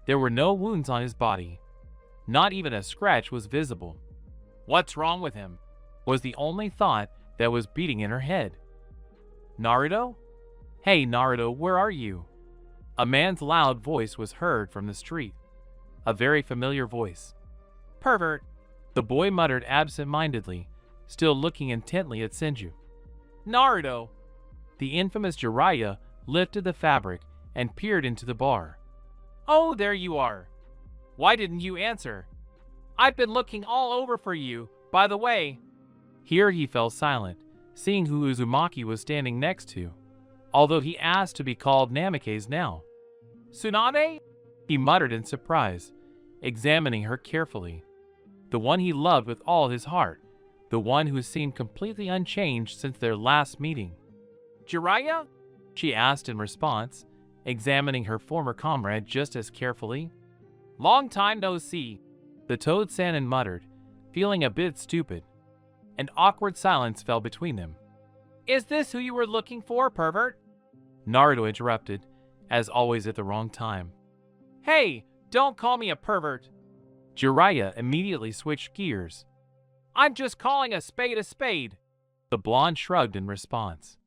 there were no wounds on his body. Not even a scratch was visible. What's wrong with him? Was the only thought that was beating in her head. Naruto? Hey Naruto, where are you? A man's loud voice was heard from the street. A very familiar voice. Pervert, the boy muttered absent-mindedly, still looking intently at Senju. Naruto! The infamous Jiraiya lifted the fabric and peered into the bar. Oh, there you are. Why didn't you answer? I've been looking all over for you, by the way. Here he fell silent, seeing who Uzumaki was standing next to, although he asked to be called Namikaze now. Tsunade? He muttered in surprise, examining her carefully. The one he loved with all his heart, the one who seemed completely unchanged since their last meeting. Jiraiya? She asked in response, examining her former comrade just as carefully. Long time no see, the Toad Sannin muttered, feeling a bit stupid. An awkward silence fell between them. Is this who you were looking for, pervert? Naruto interrupted, as always at the wrong time. Hey, don't call me a pervert. Jiraiya immediately switched gears. I'm just calling a spade a spade. The blonde shrugged in response.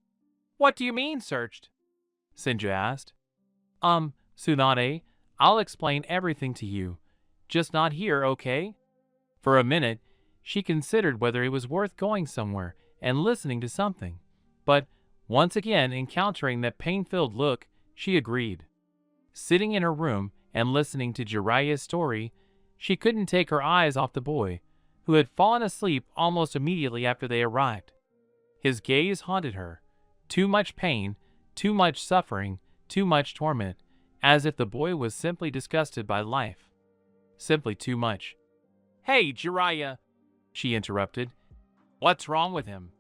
What do you mean, searched? Senju asked. Tsunade, I'll explain everything to you. Just not here, okay? For a minute, she considered whether it was worth going somewhere and listening to something. But, once again encountering that pain-filled look, she agreed. Sitting in her room and listening to Jiraiya's story, she couldn't take her eyes off the boy, who had fallen asleep almost immediately after they arrived. His gaze haunted her. Too much pain, too much suffering, too much torment, as if the boy was simply disgusted by life. Simply too much. "Hey, Jiraiya," she interrupted. "what's wrong with him?"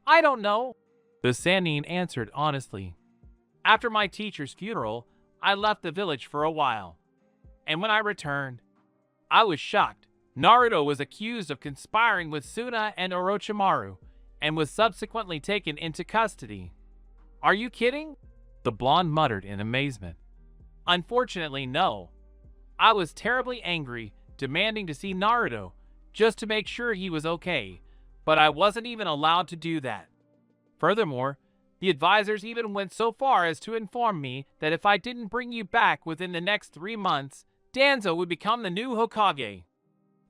"I don't know," the Sannin answered honestly. "After my teacher's funeral, I left the village for a while. And when I returned, I was shocked. Naruto was accused of conspiring with Suna and Orochimaru, and was subsequently taken into custody." "Are you kidding?" the blonde muttered in amazement. "Unfortunately, no. I was terribly angry, demanding to see Naruto, just to make sure he was okay, but I wasn't even allowed to do that. Furthermore, the advisors even went so far as to inform me that if I didn't bring you back within the next 3 months, Danzo would become the new Hokage."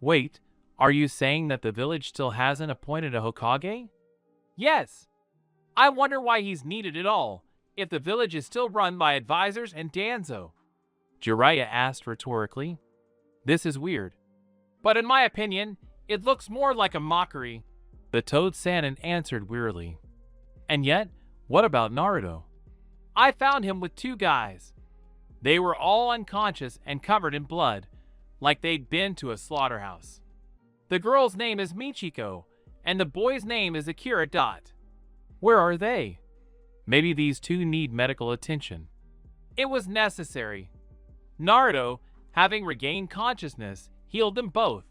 "Wait, are you saying that the village still hasn't appointed a Hokage?" "Yes. I wonder why he's needed at all, if the village is still run by advisors and Danzo," Jiraiya asked rhetorically. "This is weird." "But in my opinion, it looks more like a mockery," the Toad Sannin answered wearily. "And yet, what about Naruto?" "I found him with 2 guys. They were all unconscious and covered in blood, like they'd been to a slaughterhouse. The girl's name is Michiko, and the boy's name is Akira Dot." "Where are they? Maybe these 2 need medical attention." "It was necessary. Naruto, having regained consciousness, healed them both."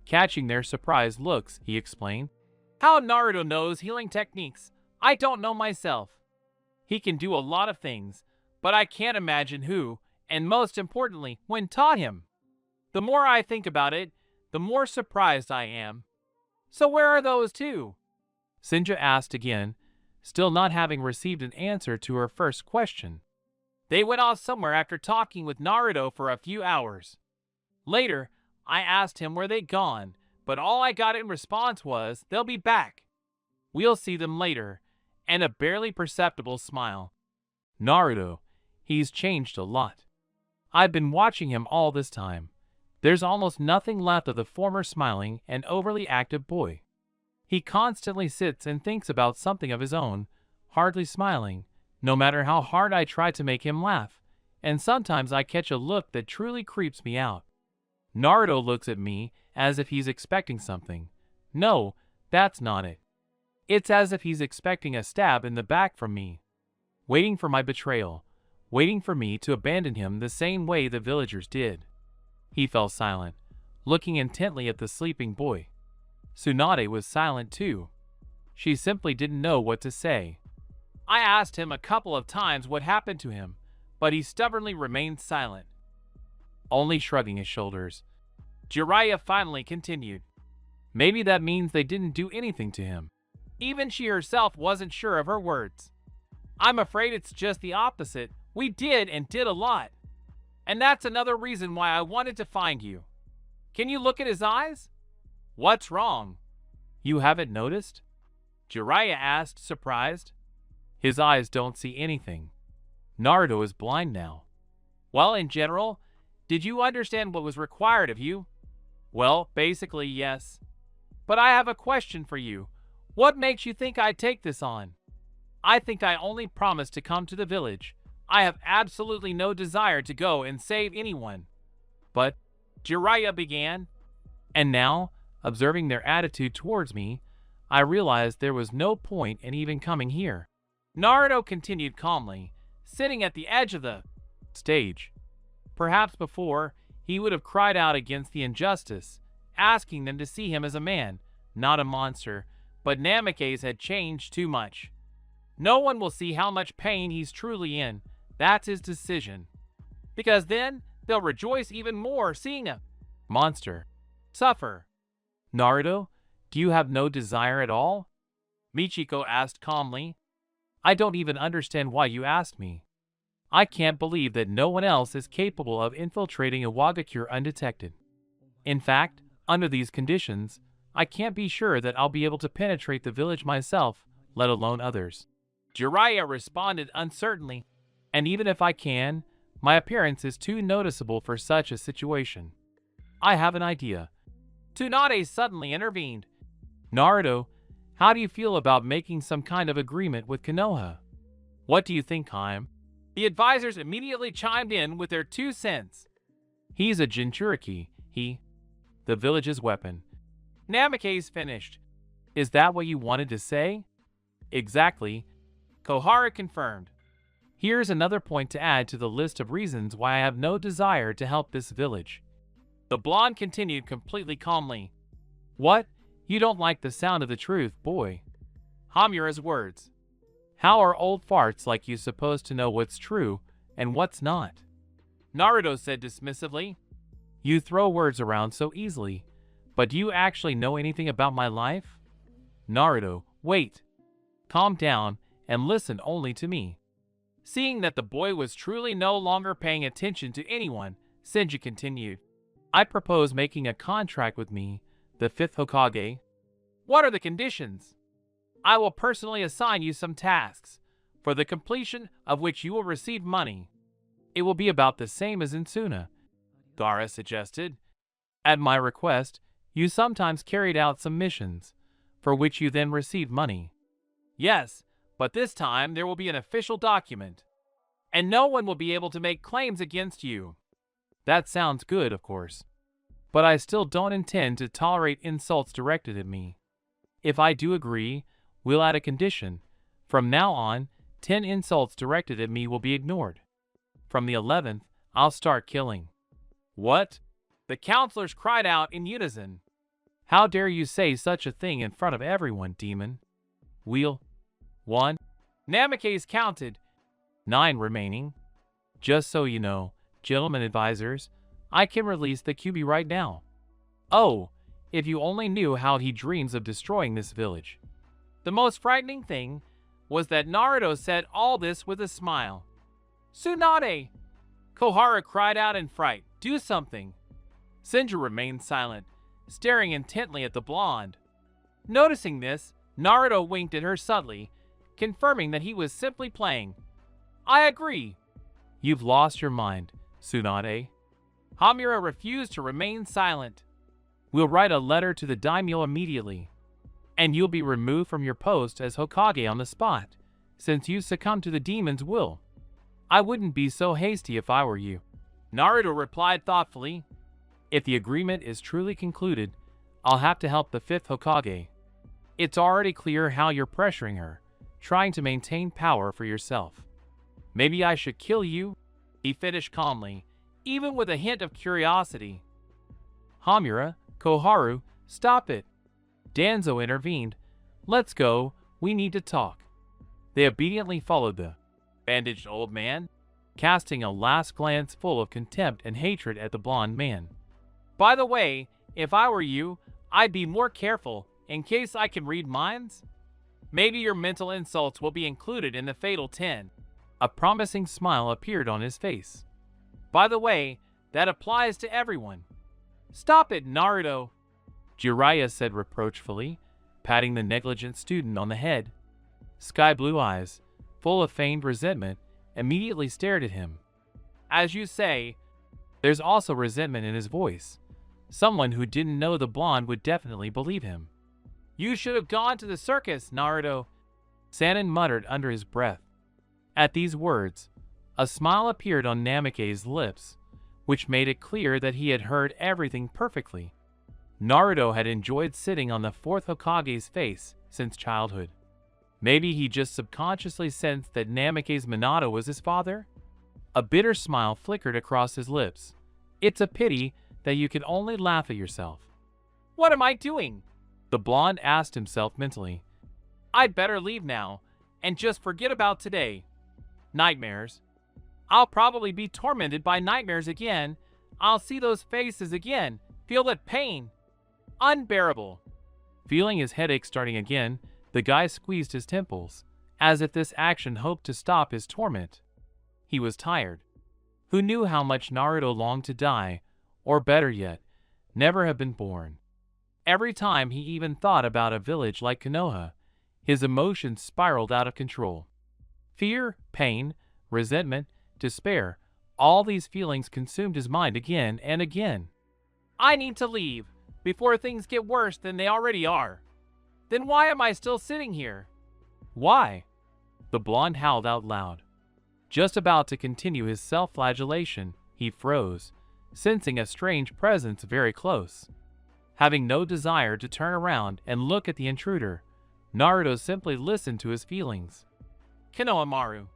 Catching their surprised looks, he explained. "How Naruto knows healing techniques, I don't know myself. He can do a lot of things, but I can't imagine who, and most importantly, when taught him. The more I think about it, the more surprised I am." "So where are those 2? Sinja asked again, still not having received an answer to her first question. "They went off somewhere after talking with Naruto for a few hours. Later, I asked him where they'd gone, but all I got in response was, 'They'll be back. We'll see them later,' and a barely perceptible smile." "Naruto, he's changed a lot. I've been watching him all this time. There's almost nothing left of the former smiling and overly active boy. He constantly sits and thinks about something of his own, hardly smiling, no matter how hard I try to make him laugh, and sometimes I catch a look that truly creeps me out. Naruto looks at me as if he's expecting something. No, that's not it. It's as if he's expecting a stab in the back from me, waiting for my betrayal, waiting for me to abandon him the same way the villagers did." He fell silent, looking intently at the sleeping boy. Tsunade was silent too. She simply didn't know what to say. "I asked him a couple of times what happened to him, but he stubbornly remained silent." Only shrugging his shoulders, Jiraiya finally continued. "Maybe that means they didn't do anything to him." Even she herself wasn't sure of her words. "I'm afraid it's just the opposite. We did and did a lot. And that's another reason why I wanted to find you. Can you look at his eyes?" "What's wrong?" "You haven't noticed?" Jiraiya asked, surprised. "His eyes don't see anything. Naruto is blind now." "Well, in general, did you understand what was required of you?" "Well, basically, yes. But I have a question for you. What makes you think I'd take this on?" "I think I only promised to come to the village. I have absolutely no desire to go and save anyone." "But," Jiraiya began. "And now, observing their attitude towards me, I realized there was no point in even coming here." Naruto continued calmly, sitting at the edge of the stage. Perhaps before, he would have cried out against the injustice, asking them to see him as a man, not a monster, but Namake's had changed too much. No one will see how much pain he's truly in. That's his decision. Because then, they'll rejoice even more seeing a monster suffer. "Naruto, do you have no desire at all?" Michiko asked calmly. "I don't even understand why you asked me. I can't believe that no one else is capable of infiltrating a Wagakure undetected. In fact, under these conditions, I can't be sure that I'll be able to penetrate the village myself, let alone others. Jiraiya responded uncertainly, and even if I can, my appearance is too noticeable for such a situation. I have an idea. Tsunade suddenly intervened. Naruto, how do you feel about making some kind of agreement with Konoha? What do you think, Haim? The advisors immediately chimed in with their 2 cents. He's a Jinchuriki, the village's weapon. Namake's finished. Is that what you wanted to say? Exactly. Kohara confirmed. Here's another point to add to the list of reasons why I have no desire to help this village. The blonde continued completely calmly. What? You don't like the sound of the truth, boy. Hamura's words. How are old farts like you supposed to know what's true and what's not? Naruto said dismissively. You throw words around so easily, but do you actually know anything about my life? Naruto, wait. Calm down and listen only to me. Seeing that the boy was truly no longer paying attention to anyone, Senju continued. I propose making a contract with me, the 5th Hokage. What are the conditions? I will personally assign you some tasks, for the completion of which you will receive money. It will be about the same as in Suna, Gaara suggested. At my request, you sometimes carried out some missions, for which you then received money. Yes, but this time there will be an official document, and no one will be able to make claims against you. That sounds good, of course, but I still don't intend to tolerate insults directed at me. If I do agree, we'll add a condition. From now on, 10 insults directed at me will be ignored. From the 11th, I'll start killing. What? The counselors cried out in unison. How dare you say such a thing in front of everyone, demon? Wheel. 1. Namake's counted. 9 remaining. Just so you know, gentlemen advisors, I can release the QB right now. Oh, if you only knew how he dreams of destroying this village. The most frightening thing was that Naruto said all this with a smile. Tsunade! Kohara cried out in fright. Do something. Senju remained silent, staring intently at the blonde. Noticing this, Naruto winked at her subtly, confirming that he was simply playing. I agree. You've lost your mind, Tsunade. Hamura refused to remain silent. We'll write a letter to the daimyo immediately, and you'll be removed from your post as Hokage on the spot, since you succumbed to the demon's will. I wouldn't be so hasty if I were you. Naruto replied thoughtfully. If the agreement is truly concluded, I'll have to help the 5th Hokage. It's already clear how you're pressuring her, trying to maintain power for yourself. Maybe I should kill you? He finished calmly, even with a hint of curiosity. Hamura, Koharu, stop it. Danzo intervened. Let's go, we need to talk. They obediently followed the bandaged old man, casting a last glance full of contempt and hatred at the blonde man. By the way, if I were you, I'd be more careful, in case I can read minds. Maybe your mental insults will be included in the fatal 10. A promising smile appeared on his face. By the way, that applies to everyone. Stop it, Naruto, Jiraiya said reproachfully, patting the negligent student on the head. Sky blue eyes, full of feigned resentment, immediately stared at him. As you say, there's also resentment in his voice. Someone who didn't know the blonde would definitely believe him. You should have gone to the circus, Naruto, Sanin muttered under his breath. At these words, a smile appeared on Namake's lips, which made it clear that he had heard everything perfectly. Naruto had enjoyed sitting on the 4th Hokage's face since childhood. Maybe he just subconsciously sensed that Namake's Minato was his father? A bitter smile flickered across his lips. It's a pity that you can only laugh at yourself. What am I doing? The blonde asked himself mentally. I'd better leave now, and just forget about today. Nightmares. I'll probably be tormented by nightmares again. I'll see those faces again, feel that pain. Unbearable. Feeling his headache starting again, the guy squeezed his temples, as if this action hoped to stop his torment. He was tired. Who knew how much Naruto longed to die, or better yet, never have been born? Every time he even thought about a village like Konoha, his emotions spiraled out of control. Fear, pain, resentment, despair, all these feelings consumed his mind again and again. I need to leave before things get worse than they already are. Then why am I still sitting here? Why? The blonde howled out loud. Just about to continue his self-flagellation, he froze, sensing a strange presence very close. Having no desire to turn around and look at the intruder, Naruto simply listened to his feelings. Konohamaru,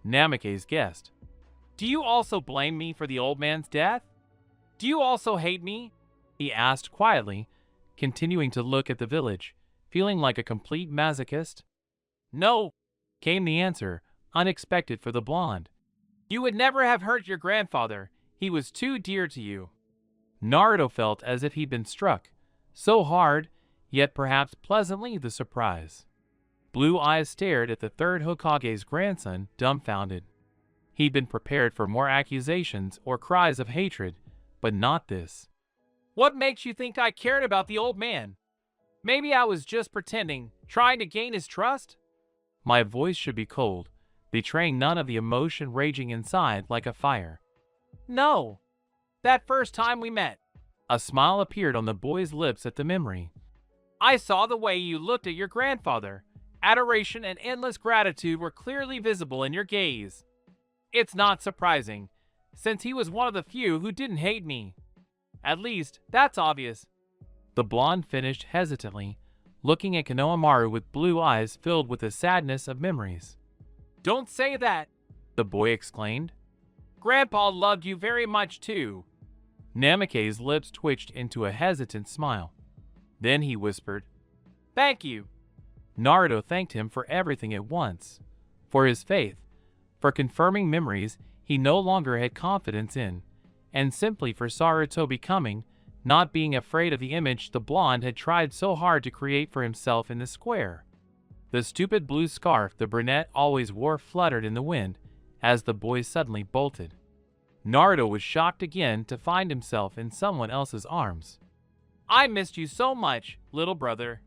Namake's guest. Do you also blame me for the old man's death? Do you also hate me? He asked quietly, continuing to look at the village, feeling like a complete masochist. No, came the answer, unexpected for the blonde. You would never have hurt your grandfather. He was too dear to you. Naruto felt as if he'd been struck, so hard, yet perhaps pleasantly the surprise. Blue eyes stared at the third Hokage's grandson, dumbfounded. He'd been prepared for more accusations or cries of hatred, but not this. What makes you think I cared about the old man? Maybe I was just pretending, trying to gain his trust? My voice should be cold, betraying none of the emotion raging inside like a fire. No. That first time we met. A smile appeared on the boy's lips at the memory. I saw the way you looked at your grandfather. Adoration and endless gratitude were clearly visible in your gaze. It's not surprising, since he was one of the few who didn't hate me. At least, that's obvious. The blonde finished hesitantly, looking at Konohamaru with blue eyes filled with the sadness of memories. Don't say that, the boy exclaimed. Grandpa loved you very much too. Namake's lips twitched into a hesitant smile. Then he whispered, Thank you. Naruto thanked him for everything at once. For his faith, for confirming memories he no longer had confidence in, and simply for Sarutobi coming, not being afraid of the image the blonde had tried so hard to create for himself in the square. The stupid blue scarf the brunette always wore fluttered in the wind as the boy suddenly bolted. Naruto was shocked again to find himself in someone else's arms. I missed you so much, little brother.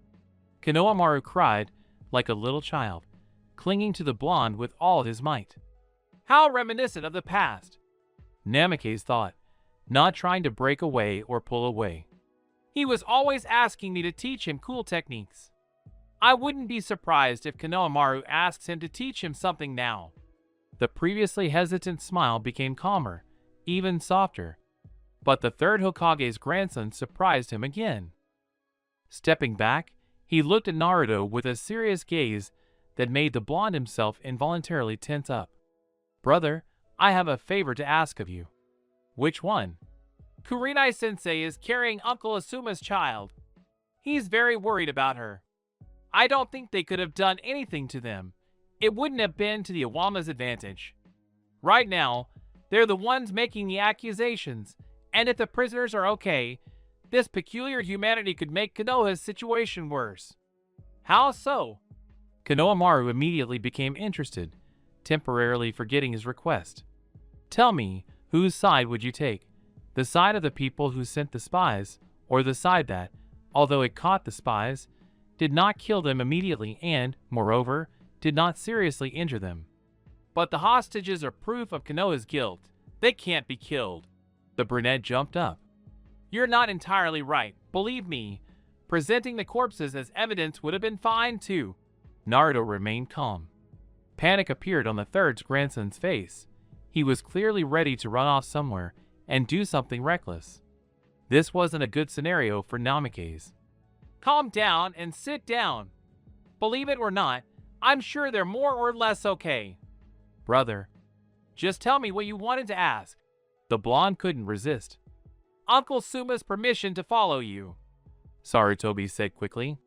Konohamaru cried like a little child, clinging to the blonde with all his might. How reminiscent of the past, Namake's thought, not trying to break away or pull away. He was always asking me to teach him cool techniques. I wouldn't be surprised if Konohamaru asks him to teach him something now. The previously hesitant smile became calmer, even softer. But the third Hokage's grandson surprised him again. Stepping back, he looked at Naruto with a serious gaze that made the blonde himself involuntarily tense up. Brother, I have a favor to ask of you. Which one? Kurenai-sensei is carrying Uncle Asuma's child. He's very worried about her. I don't think they could have done anything to them. It wouldn't have been to the Iwama's advantage. Right now, they're the ones making the accusations, and if the prisoners are okay, this peculiar humanity could make Konoha's situation worse. How so? Konohamaru immediately became interested, temporarily forgetting his request. Tell me, whose side would you take? The side of the people who sent the spies, or the side that, although it caught the spies, did not kill them immediately and, moreover, did not seriously injure them? But the hostages are proof of Konoha's guilt. They can't be killed. The brunette jumped up. You're not entirely right. Believe me, presenting the corpses as evidence would have been fine too. Naruto remained calm. Panic appeared on the third's grandson's face. He was clearly ready to run off somewhere and do something reckless. This wasn't a good scenario for Namake's. Calm down and sit down. Believe it or not, I'm sure they're more or less okay. Brother, just tell me what you wanted to ask. The blonde couldn't resist. Uncle Suma's permission to follow you, Sarutobi said quickly.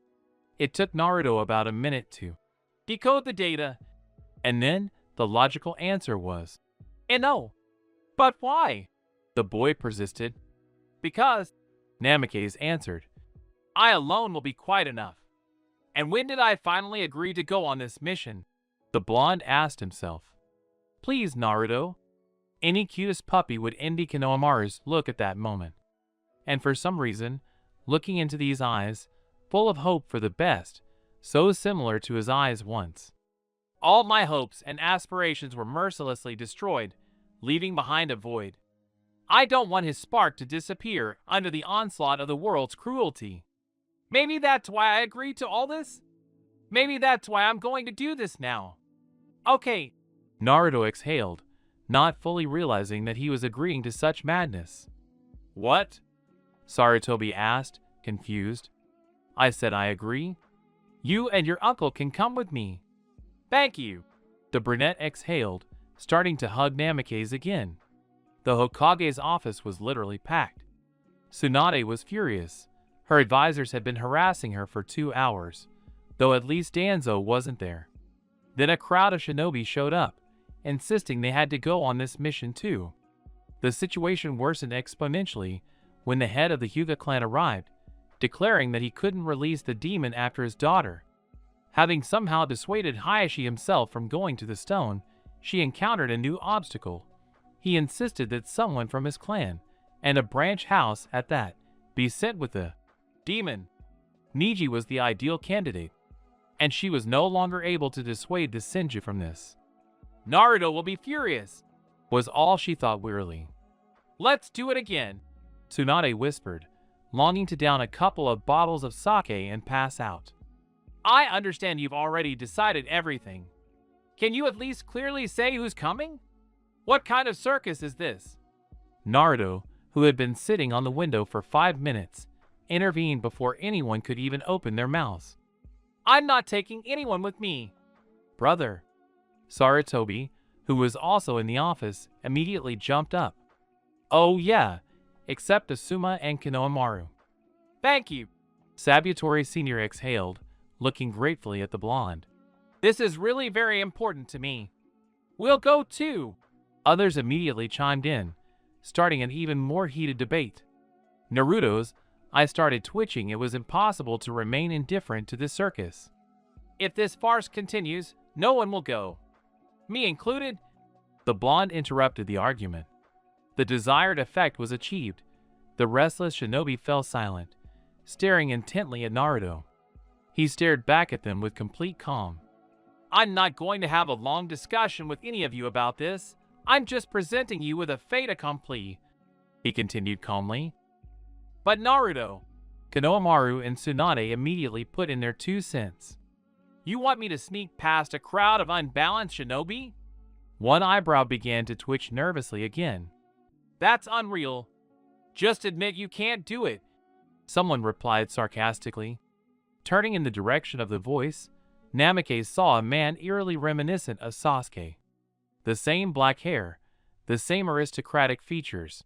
It took Naruto about a minute to decode the data, and then the logical answer was, no. But why? The boy persisted. Because, Namake's answered, I alone will be quite enough. And when did I finally agree to go on this mission? The blonde asked himself. Please, Naruto. Any cutest puppy would envy Konohamaru's look at that moment. And for some reason, looking into these eyes, full of hope for the best, so similar to his eyes once. All my hopes and aspirations were mercilessly destroyed, leaving behind a void. I don't want his spark to disappear under the onslaught of the world's cruelty. Maybe that's why I agreed to all this? Maybe that's why I'm going to do this now. Okay. Naruto exhaled, not fully realizing that he was agreeing to such madness. What? Sarutobi asked, confused. I said I agree. You and your uncle can come with me. Thank you. The brunette exhaled, starting to hug Namikaze again. The Hokage's office was literally packed. Tsunade was furious. Her advisors had been harassing her for 2 hours, though at least Danzo wasn't there. Then a crowd of shinobi showed up, insisting they had to go on this mission too. The situation worsened exponentially when the head of the Hyuga clan arrived, declaring that he couldn't release the demon after his daughter. Having somehow dissuaded Hayashi himself from going to the stone, she encountered a new obstacle. He insisted that someone from his clan, and a branch house at that, be sent with the demon. Niji was the ideal candidate, and she was no longer able to dissuade the Senju from this. Naruto will be furious, was all she thought wearily. Let's do it again, Tsunade whispered, longing to down a couple of bottles of sake and pass out. I understand you've already decided everything. Can you at least clearly say who's coming? What kind of circus is this? Naruto, who had been sitting on the window for 5 minutes, intervened before anyone could even open their mouths. I'm not taking anyone with me. Brother. Sarutobi, who was also in the office, immediately jumped up. Oh yeah, except Asuma and Konohamaru. Thank you. Sabutori Sr. exhaled, looking gratefully at the blonde. This is really very important to me. We'll go too. Others immediately chimed in, starting an even more heated debate. Naruto's, I started twitching. It was impossible to remain indifferent to this circus. If this farce continues, no one will go. Me included. The blonde interrupted the argument. The desired effect was achieved. The restless shinobi fell silent, staring intently at Naruto. He stared back at them with complete calm. I'm not going to have a long discussion with any of you about this. I'm just presenting you with a fait accompli, he continued calmly. But Naruto, Konohamaru and Tsunade immediately put in their 2 cents. You want me to sneak past a crowd of unbalanced shinobi? One eyebrow began to twitch nervously again. That's unreal. Just admit you can't do it, someone replied sarcastically. Turning in the direction of the voice, Namikaze saw a man eerily reminiscent of Sasuke. The same black hair, the same aristocratic features.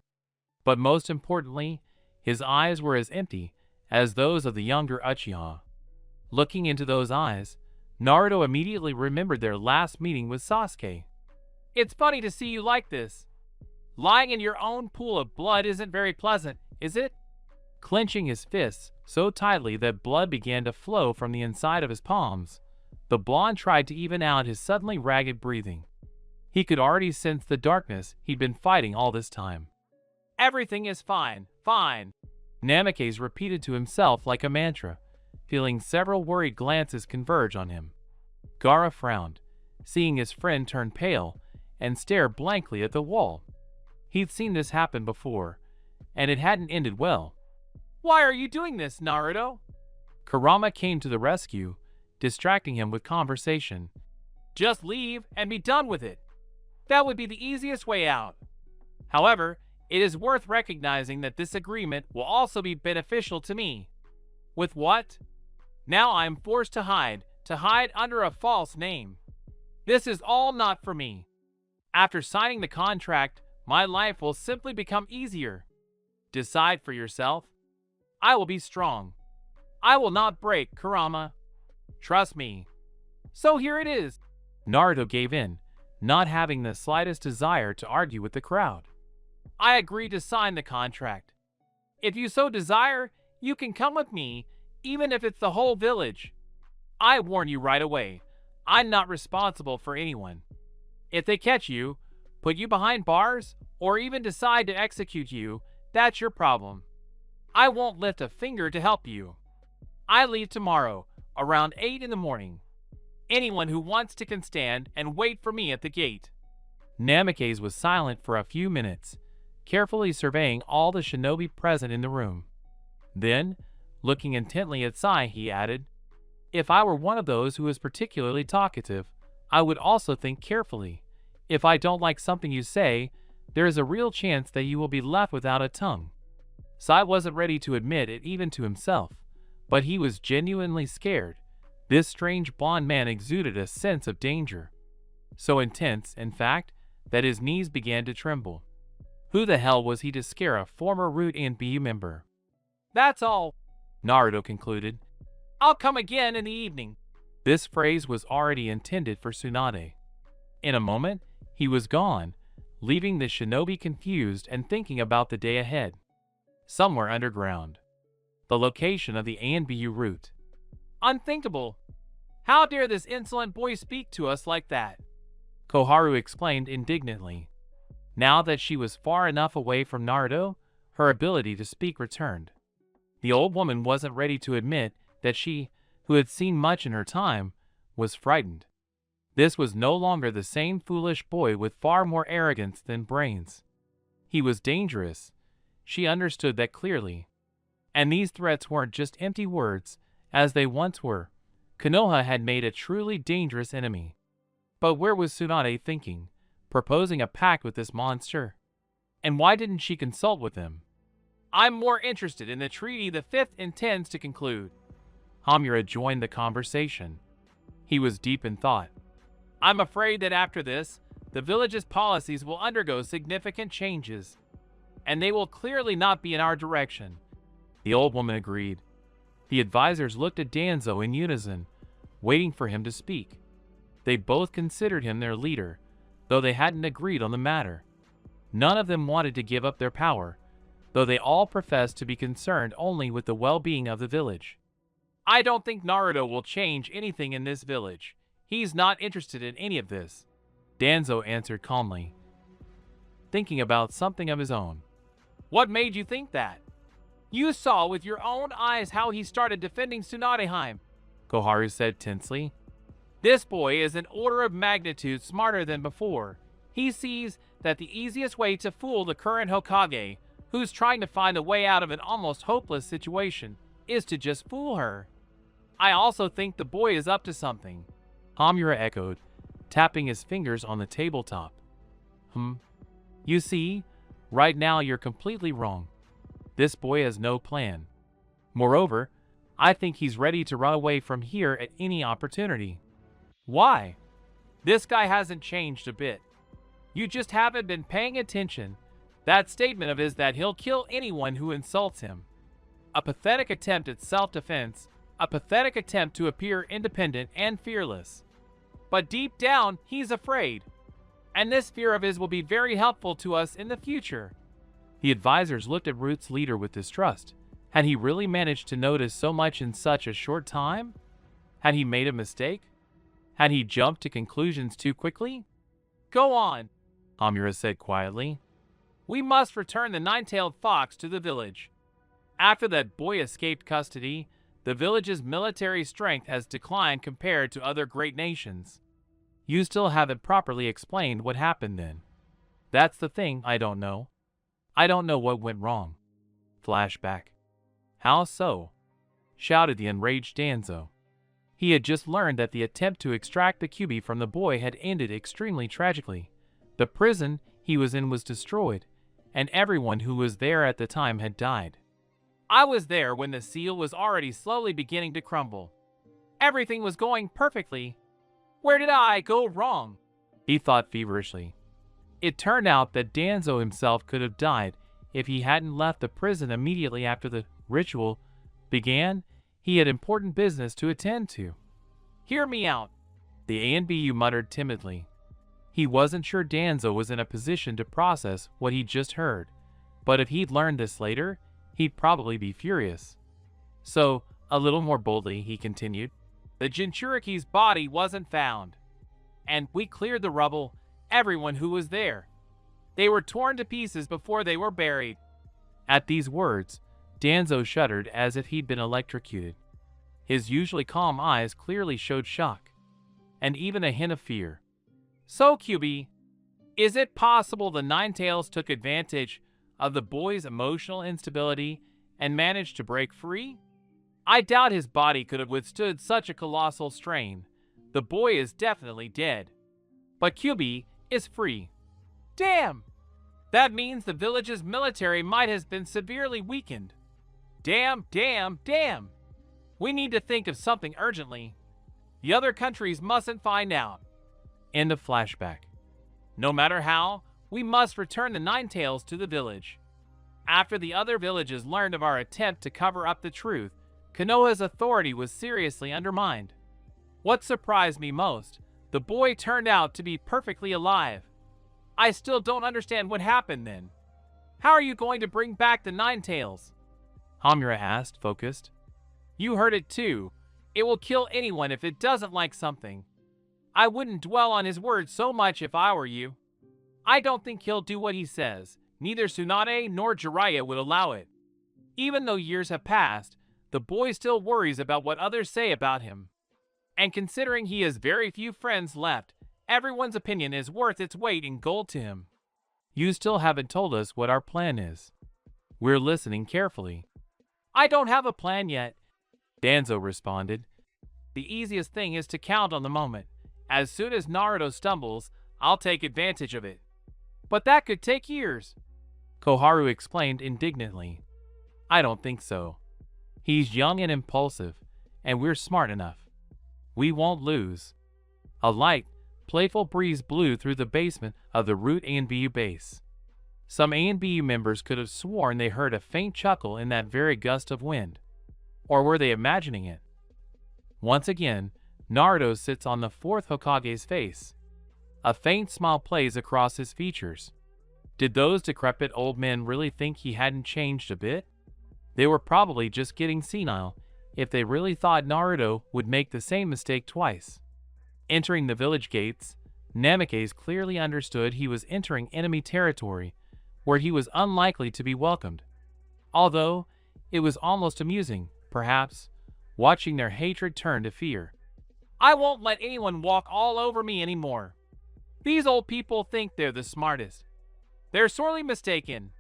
But most importantly, his eyes were as empty as those of the younger Uchiha. Looking into those eyes, Naruto immediately remembered their last meeting with Sasuke. It's funny to see you like this. Lying in your own pool of blood isn't very pleasant, is it? Clenching his fists so tightly that blood began to flow from the inside of his palms, the blonde tried to even out his suddenly ragged breathing. He could already sense the darkness he'd been fighting all this time. Everything is fine, fine, Namikaze repeated to himself like a mantra, feeling several worried glances converge on him. Gaara frowned, seeing his friend turn pale and stare blankly at the wall. He'd seen this happen before, and it hadn't ended well. Why are you doing this, Naruto? Kurama came to the rescue, distracting him with conversation. Just leave and be done with it. That would be the easiest way out. However, it is worth recognizing that this agreement will also be beneficial to me. With what? Now I am forced to hide under a false name. This is all not for me. After signing the contract, my life will simply become easier. Decide for yourself. I will be strong. I will not break, Kurama. Trust me. So here it is. Naruto gave in, not having the slightest desire to argue with the crowd. I agree to sign the contract. If you so desire, you can come with me, even if it's the whole village. I warn you right away, I'm not responsible for anyone. If they catch you, put you behind bars, or even decide to execute you, that's your problem. I won't lift a finger to help you. I leave tomorrow, around 8 in the morning. Anyone who wants to can stand and wait for me at the gate." Namikaze was silent for a few minutes, carefully surveying all the shinobi present in the room. Then, looking intently at Sai, he added, "If I were one of those who is particularly talkative, I would also think carefully. If I don't like something you say, there is a real chance that you will be left without a tongue." Sai wasn't ready to admit it even to himself, but he was genuinely scared. This strange blonde man exuded a sense of danger. So intense, in fact, that his knees began to tremble. Who the hell was he to scare a former Root NBU member? "That's all," Naruto concluded. "I'll come again in the evening." This phrase was already intended for Tsunade. In a moment, he was gone, leaving the shinobi confused and thinking about the day ahead. Somewhere underground. The location of the ANBU route. "Unthinkable. How dare this insolent boy speak to us like that?" Koharu explained indignantly. Now that she was far enough away from Naruto, her ability to speak returned. The old woman wasn't ready to admit that she, who had seen much in her time, was frightened. This was no longer the same foolish boy with far more arrogance than brains. He was dangerous. She understood that clearly. And these threats weren't just empty words, as they once were. Konoha had made a truly dangerous enemy. But where was Tsunade thinking, proposing a pact with this monster? And why didn't she consult with him? "I'm more interested in the treaty the Fifth intends to conclude." Hamura joined the conversation. He was deep in thought. "I'm afraid that after this, the village's policies will undergo significant changes, and they will clearly not be in our direction." The old woman agreed. The advisors looked at Danzo in unison, waiting for him to speak. They both considered him their leader, though they hadn't agreed on the matter. None of them wanted to give up their power, though they all professed to be concerned only with the well-being of the village. "I don't think Naruto will change anything in this village. He's not interested in any of this," Danzo answered calmly, thinking about something of his own. "What made you think that? You saw with your own eyes how he started defending Tsunadeheim," Koharu said tensely. "This boy is an order of magnitude smarter than before. He sees that the easiest way to fool the current Hokage, who's trying to find a way out of an almost hopeless situation, is to just fool her. I also think the boy is up to something," Hamura echoed, tapping his fingers on the tabletop. You see, right now you're completely wrong. This boy has no plan. Moreover, I think he's ready to run away from here at any opportunity." "Why? This guy hasn't changed a bit. You just haven't been paying attention. That statement of his that he'll kill anyone who insults him. A pathetic attempt at self-defense, a pathetic attempt to appear independent and fearless. But deep down, he's afraid. And this fear of his will be very helpful to us in the future." The advisors looked at Root's leader with distrust. Had he really managed to notice so much in such a short time? Had he made a mistake? Had he jumped to conclusions too quickly? "Go on," Hamura said quietly. "We must return the nine-tailed fox to the village. After that boy escaped custody, the village's military strength has declined compared to other great nations." You still haven't properly explained what happened then. That's the thing I don't know. I don't know what went wrong. Flashback. How so? Shouted the enraged Danzo. He had just learned that the attempt to extract the Kyuubi from the boy had ended extremely tragically. The prison he was in was destroyed, and everyone who was there at the time had died. "I was there when the seal was already slowly beginning to crumble. Everything was going perfectly. Where did I go wrong?" He thought feverishly. It turned out that Danzo himself could have died if he hadn't left the prison immediately after the ritual began. He had important business to attend to. "Hear me out," the ANBU muttered timidly. He wasn't sure Danzo was in a position to process what he'd just heard, but if he'd learned this later, he'd probably be furious. So, a little more boldly, he continued, "The Jinchuriki's body wasn't found, and we cleared the rubble, everyone who was there. They were torn to pieces before they were buried." At these words, Danzo shuddered as if he'd been electrocuted. His usually calm eyes clearly showed shock, and even a hint of fear. So, QB, is it possible the Ninetales took advantage of the boy's emotional instability and managed to break free? I doubt his body could have withstood such a colossal strain. The boy is definitely dead. But QB is free. Damn! That means the village's military might have been severely weakened. Damn, damn, damn! We need to think of something urgently. The other countries mustn't find out. End of flashback. No matter how, we must return the Ninetales to the village. After the other villages learned of our attempt to cover up the truth, Konoha's authority was seriously undermined. What surprised me most, the boy turned out to be perfectly alive. I still don't understand what happened then. How are you going to bring back the Ninetales? Hamura asked, focused. You heard it too. It will kill anyone if it doesn't like something. I wouldn't dwell on his words so much if I were you. I don't think he'll do what he says. Neither Tsunade nor Jiraiya would allow it. Even though years have passed, the boy still worries about what others say about him. And considering he has very few friends left, everyone's opinion is worth its weight in gold to him. You still haven't told us what our plan is. We're listening carefully. I don't have a plan yet, Danzo responded. The easiest thing is to count on the moment. As soon as Naruto stumbles, I'll take advantage of it. But that could take years, Koharu explained indignantly. I don't think so. He's young and impulsive, and we're smart enough. We won't lose. A light, playful breeze blew through the basement of the Root ANBU base. Some ANBU members could have sworn they heard a faint chuckle in that very gust of wind. Or were they imagining it? Once again, Naruto sits on the fourth Hokage's face. A faint smile plays across his features. Did those decrepit old men really think he hadn't changed a bit? They were probably just getting senile if they really thought Naruto would make the same mistake twice. Entering the village gates, Namikaze clearly understood he was entering enemy territory where he was unlikely to be welcomed. Although, it was almost amusing, perhaps, watching their hatred turn to fear. I won't let anyone walk all over me anymore. These old people think they're the smartest. They're sorely mistaken.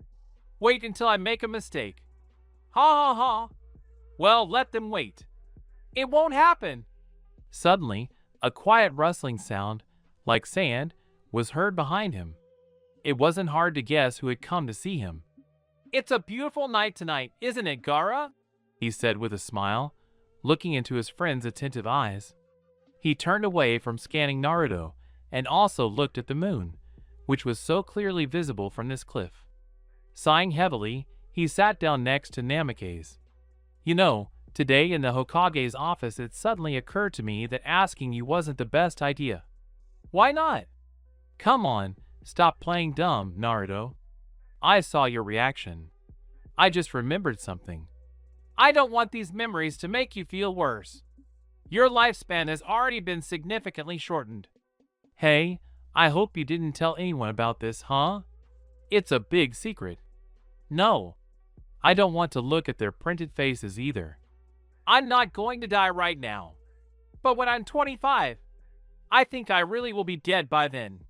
Wait until I make a mistake. Ha ha ha. Well, let them wait. It won't happen. Suddenly, a quiet rustling sound, like sand, was heard behind him. It wasn't hard to guess who had come to see him. It's a beautiful night tonight, isn't it, Gaara? He said with a smile, looking into his friend's attentive eyes. He turned away from scanning Naruto and also looked at the moon, which was so clearly visible from this cliff. Sighing heavily, he sat down next to Namikaze. You know, today in the Hokage's office it suddenly occurred to me that asking you wasn't the best idea. Why not? Come on, stop playing dumb, Naruto. I saw your reaction. I just remembered something. I don't want these memories to make you feel worse. Your lifespan has already been significantly shortened. Hey, I hope you didn't tell anyone about this, huh? It's a big secret. No. I don't want to look at their printed faces either. I'm not going to die right now. But when I'm 25, I think I really will be dead by then.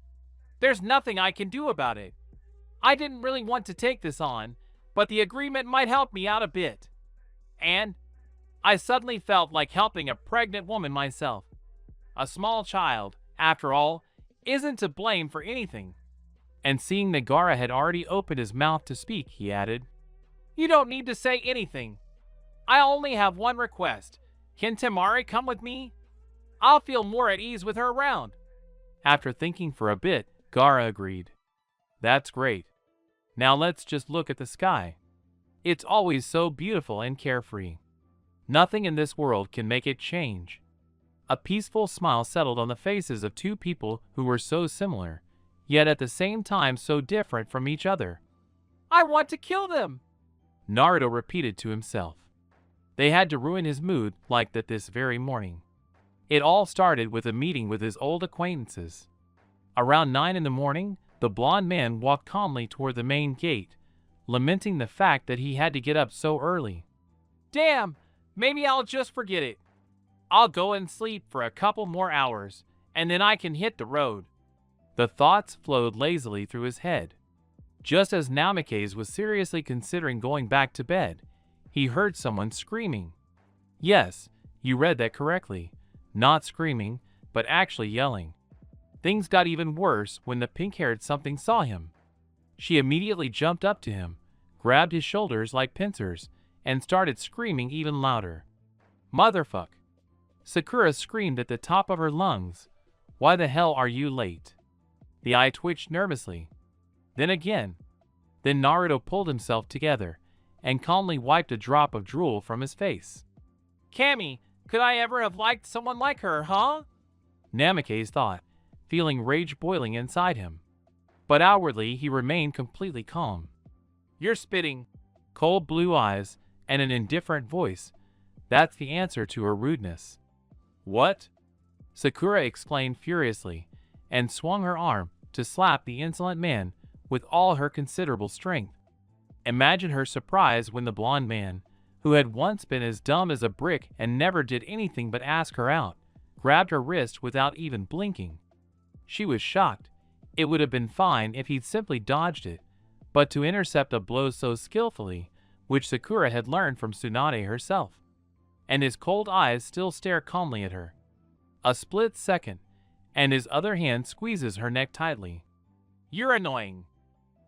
There's nothing I can do about it. I didn't really want to take this on, but the agreement might help me out a bit. And I suddenly felt like helping a pregnant woman myself. A small child, after all, isn't to blame for anything. And seeing that Gaara had already opened his mouth to speak, he added, You don't need to say anything. I only have one request. Can Temari come with me? I'll feel more at ease with her around. After thinking for a bit, Gaara agreed. That's great. Now let's just look at the sky. It's always so beautiful and carefree. Nothing in this world can make it change. A peaceful smile settled on the faces of two people who were so similar, yet at the same time so different from each other. I want to kill them, Naruto repeated to himself. They had to ruin his mood like that this very morning. It all started with a meeting with his old acquaintances. Around 9 in the morning, the blond man walked calmly toward the main gate, lamenting the fact that he had to get up so early. Damn, maybe I'll just forget it. I'll go and sleep for a couple more hours, and then I can hit the road. The thoughts flowed lazily through his head. Just as Namikaze was seriously considering going back to bed, he heard someone screaming. Yes, you read that correctly. Not screaming, but actually yelling. Things got even worse when the pink-haired something saw him. She immediately jumped up to him, grabbed his shoulders like pincers, and started screaming even louder. Motherfuck! Sakura screamed at the top of her lungs. Why the hell are you late? The eye twitched nervously. Then again. Then Naruto pulled himself together and calmly wiped a drop of drool from his face. Cammy, could I ever have liked someone like her, huh? Namikaze thought, feeling rage boiling inside him. But outwardly he remained completely calm. You're spitting. Cold blue eyes and an indifferent voice. That's the answer to her rudeness. What? Sakura explained furiously and swung her arm to slap the insolent man with all her considerable strength. Imagine her surprise when the blonde man, who had once been as dumb as a brick and never did anything but ask her out, grabbed her wrist without even blinking. She was shocked. It would have been fine if he'd simply dodged it, but to intercept a blow so skillfully, which Sakura had learned from Tsunade herself. And his cold eyes still stare calmly at her. A split second, and his other hand squeezes her neck tightly. You're annoying.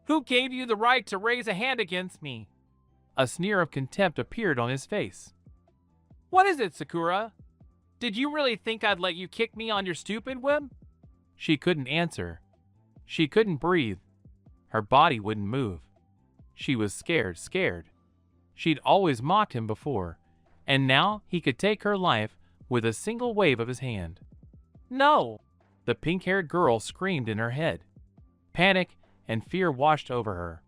Who gave you the right to raise a hand against me? A sneer of contempt appeared on his face. What is it, Sakura? Did you really think I'd let you kick me on your stupid whim? She couldn't answer. She couldn't breathe. Her body wouldn't move. She was scared. She'd always mocked him before, and now he could take her life with a single wave of his hand. No! The pink-haired girl screamed in her head. Panic and fear washed over her.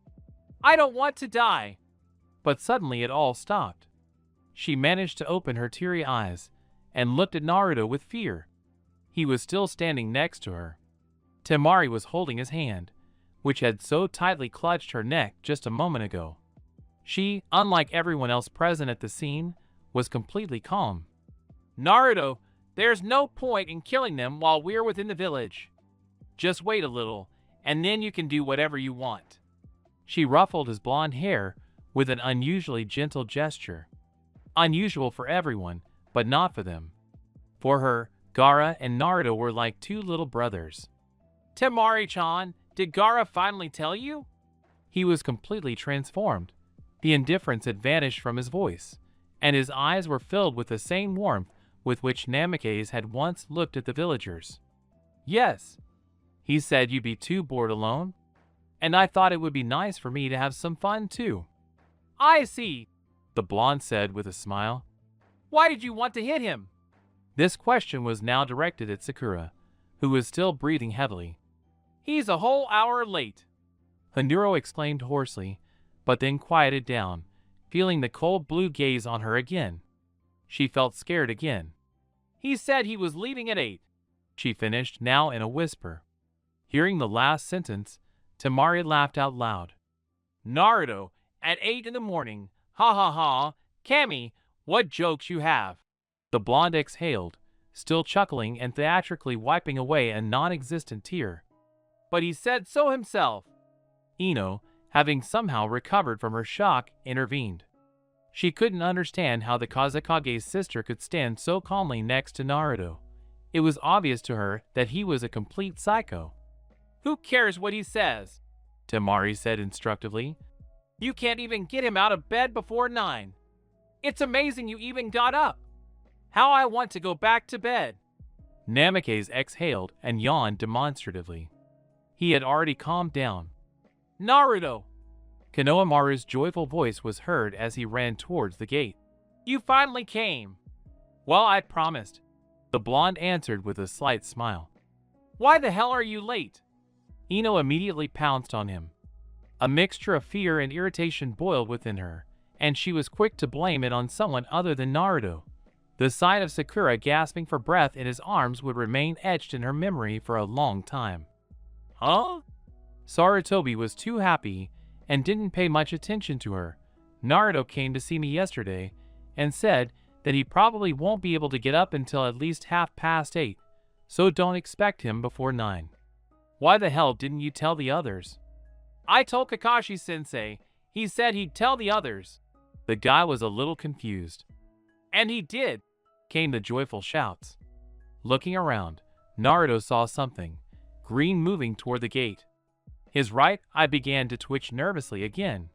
I don't want to die! But suddenly it all stopped. She managed to open her teary eyes and looked at Naruto with fear. He was still standing next to her. Temari was holding his hand, which had so tightly clutched her neck just a moment ago. She, unlike everyone else present at the scene, was completely calm. Naruto, there's no point in killing them while we're within the village. Just wait a little, and then you can do whatever you want. She ruffled his blonde hair with an unusually gentle gesture. Unusual for everyone, but not for them. For her, Gaara and Naruto were like two little brothers. Temari-chan, did Gaara finally tell you? He was completely transformed. The indifference had vanished from his voice, and his eyes were filled with the same warmth with which Namikaze had once looked at the villagers. Yes. He said you'd be too bored alone, and I thought it would be nice for me to have some fun too. I see, the blonde said with a smile. Why did you want to hit him? This question was now directed at Sakura, who was still breathing heavily. He's a whole hour late, Hanuro exclaimed hoarsely, but then quieted down, feeling the cold blue gaze on her again. She felt scared again. He said he was leaving at 8, she finished, now in a whisper. Hearing the last sentence, Temari laughed out loud. Naruto, at 8 in the morning, ha ha ha, Cammy, what jokes you have. The blonde exhaled, still chuckling and theatrically wiping away a non-existent tear. But he said so himself. Ino, having somehow recovered from her shock, intervened. She couldn't understand how the Kazekage's sister could stand so calmly next to Naruto. It was obvious to her that he was a complete psycho. Who cares what he says? Temari said instructively. You can't even get him out of bed before 9. It's amazing you even got up. How I want to go back to bed. Namikaze exhaled and yawned demonstratively. He had already calmed down. Naruto! Konohamaru's joyful voice was heard as he ran towards the gate. You finally came. Well, I promised, the blonde answered with a slight smile. Why the hell are you late? Ino immediately pounced on him. A mixture of fear and irritation boiled within her, and she was quick to blame it on someone other than Naruto. The sight of Sakura gasping for breath in his arms would remain etched in her memory for a long time. Huh? Sarutobi was too happy and didn't pay much attention to her. Naruto came to see me yesterday and said that he probably won't be able to get up until at least 8:30, so don't expect him before 9. Why the hell didn't you tell the others? I told Kakashi-sensei. He said he'd tell the others. The guy was a little confused. And he did, came the joyful shouts. Looking around, Naruto saw something green moving toward the gate. His right eye began to twitch nervously again.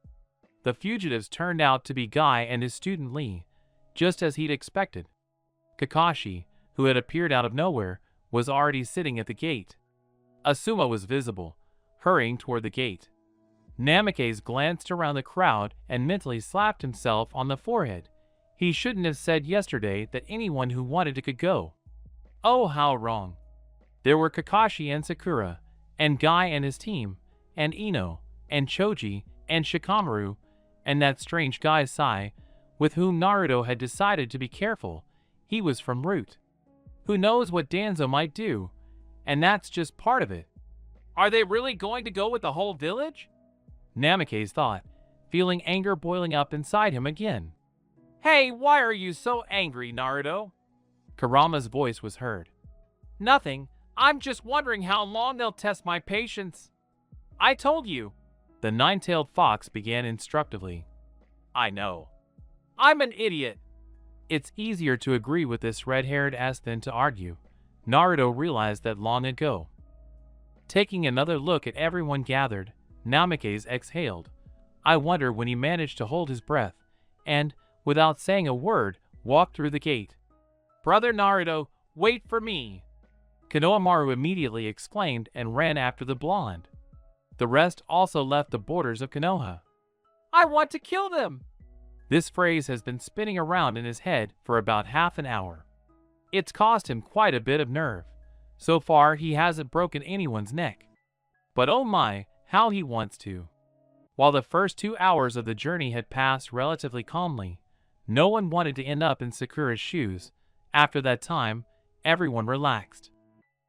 The fugitives turned out to be Guy and his student Lee, just as he'd expected. Kakashi, who had appeared out of nowhere, was already sitting at the gate. Asuma was visible, hurrying toward the gate. Namikaze glanced around the crowd and mentally slapped himself on the forehead. He shouldn't have said yesterday that anyone who wanted it could go. Oh, how wrong. There were Kakashi and Sakura, and Guy and his team, and Ino, and Choji, and Shikamaru, and that strange guy Sai, with whom Naruto had decided to be careful. He was from Root. Who knows what Danzo might do? And that's just part of it. Are they really going to go with the whole village? Namikaze thought, feeling anger boiling up inside him again. Hey, why are you so angry, Naruto? Kurama's voice was heard. Nothing. I'm just wondering how long they'll test my patience. I told you. The nine-tailed fox began instructively. I know. I'm an idiot. It's easier to agree with this red-haired ass than to argue. Naruto realized that long ago. Taking another look at everyone gathered, Namikaze exhaled. I wonder when he managed to hold his breath, and, without saying a word, walked through the gate. Brother Naruto, wait for me! Konohamaru immediately exclaimed and ran after the blonde. The rest also left the borders of Konoha. I want to kill them! This phrase has been spinning around in his head for about half an hour. It's cost him quite a bit of nerve. So far, he hasn't broken anyone's neck. But oh my, how he wants to. While the first 2 hours of the journey had passed relatively calmly, no one wanted to end up in Sakura's shoes. After that time, everyone relaxed.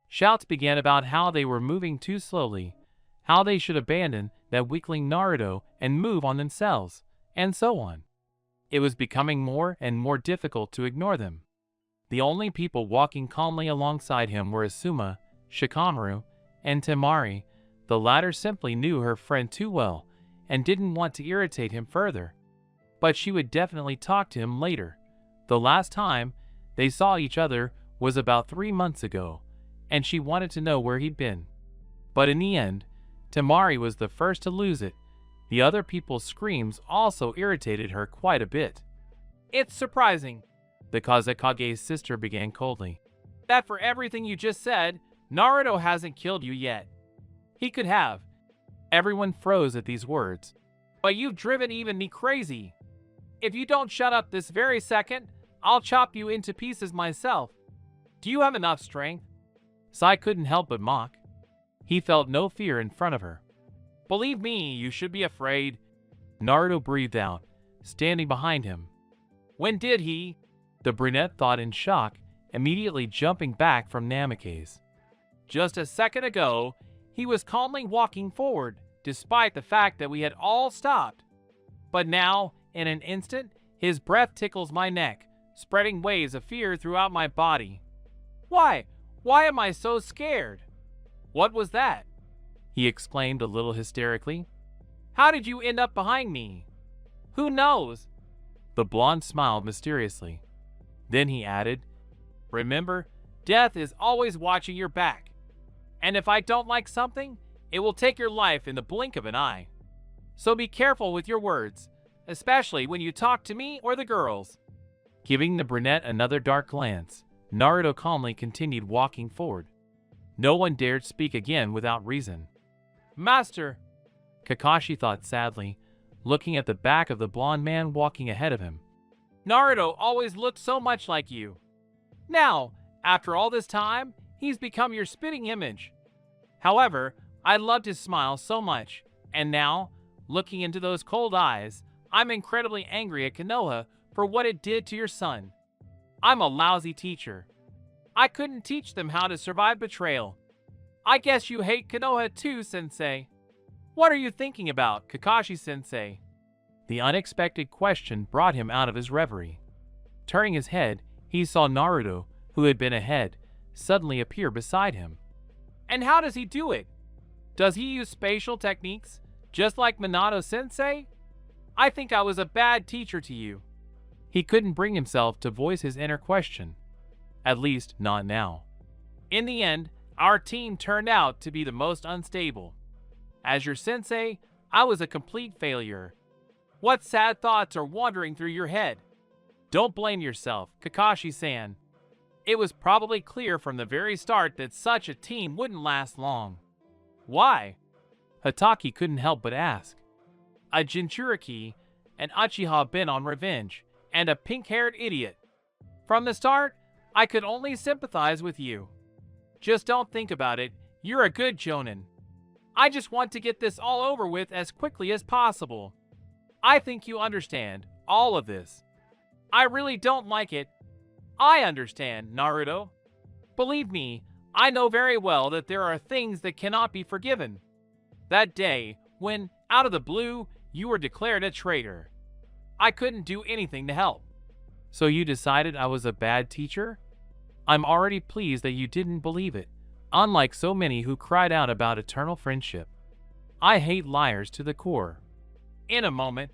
Shouts began about how they were moving too slowly, how they should abandon that weakling Naruto and move on themselves, and so on. It was becoming more and more difficult to ignore them. The only people walking calmly alongside him were Asuma, Shikamaru, and Temari. The latter simply knew her friend too well and didn't want to irritate him further. But she would definitely talk to him later. The last time they saw each other was about 3 months ago, and she wanted to know where he'd been. But in the end, Temari was the first to lose it. The other people's screams also irritated her quite a bit. It's surprising, the Kazekage's sister began coldly, that for everything you just said, Naruto hasn't killed you yet. He could have. Everyone froze at these words. But you've driven even me crazy. If you don't shut up this very second, I'll chop you into pieces myself. Do you have enough strength? Sai couldn't help but mock. He felt no fear in front of her. Believe me, you should be afraid. Naruto breathed out, standing behind him. When did he? The brunette thought in shock, immediately jumping back from Namikaze. Just a second ago, he was calmly walking forward, despite the fact that we had all stopped. But now, in an instant, his breath tickles my neck, spreading waves of fear throughout my body. Why? Why am I so scared? What was that? He exclaimed a little hysterically. How did you end up behind me? Who knows? The blonde smiled mysteriously. Then he added, remember, death is always watching your back. And if I don't like something, it will take your life in the blink of an eye. So be careful with your words, especially when you talk to me or the girls. Giving the brunette another dark glance, Naruto calmly continued walking forward. No one dared speak again without reason. Master, Kakashi thought sadly, looking at the back of the blonde man walking ahead of him. Naruto always looked so much like you. Now, after all this time, he's become your spitting image. However, I loved his smile so much, and now, looking into those cold eyes, I'm incredibly angry at Konoha for what it did to your son. I'm a lousy teacher. I couldn't teach them how to survive betrayal. I guess you hate Konoha too, Sensei. What are you thinking about, Kakashi-sensei? The unexpected question brought him out of his reverie. Turning his head, he saw Naruto, who had been ahead, suddenly appear beside him. And how does he do it? Does he use spatial techniques, just like Minato-sensei? I think I was a bad teacher to you. He couldn't bring himself to voice his inner question. At least, not now. In the end, our team turned out to be the most unstable. As your sensei, I was a complete failure. What sad thoughts are wandering through your head? Don't blame yourself, Kakashi-san. It was probably clear from the very start that such a team wouldn't last long. Why? Hatake couldn't help but ask. A Jinchuriki, an Uchiha bent on revenge, and a pink-haired idiot. From the start, I could only sympathize with you. Just don't think about it, you're a good Jonin. I just want to get this all over with as quickly as possible. I think you understand all of this. I really don't like it. I understand, Naruto. Believe me, I know very well that there are things that cannot be forgiven. That day, when, out of the blue, you were declared a traitor, I couldn't do anything to help. So you decided I was a bad teacher? I'm already pleased that you didn't believe it, unlike so many who cried out about eternal friendship. I hate liars to the core. In a moment,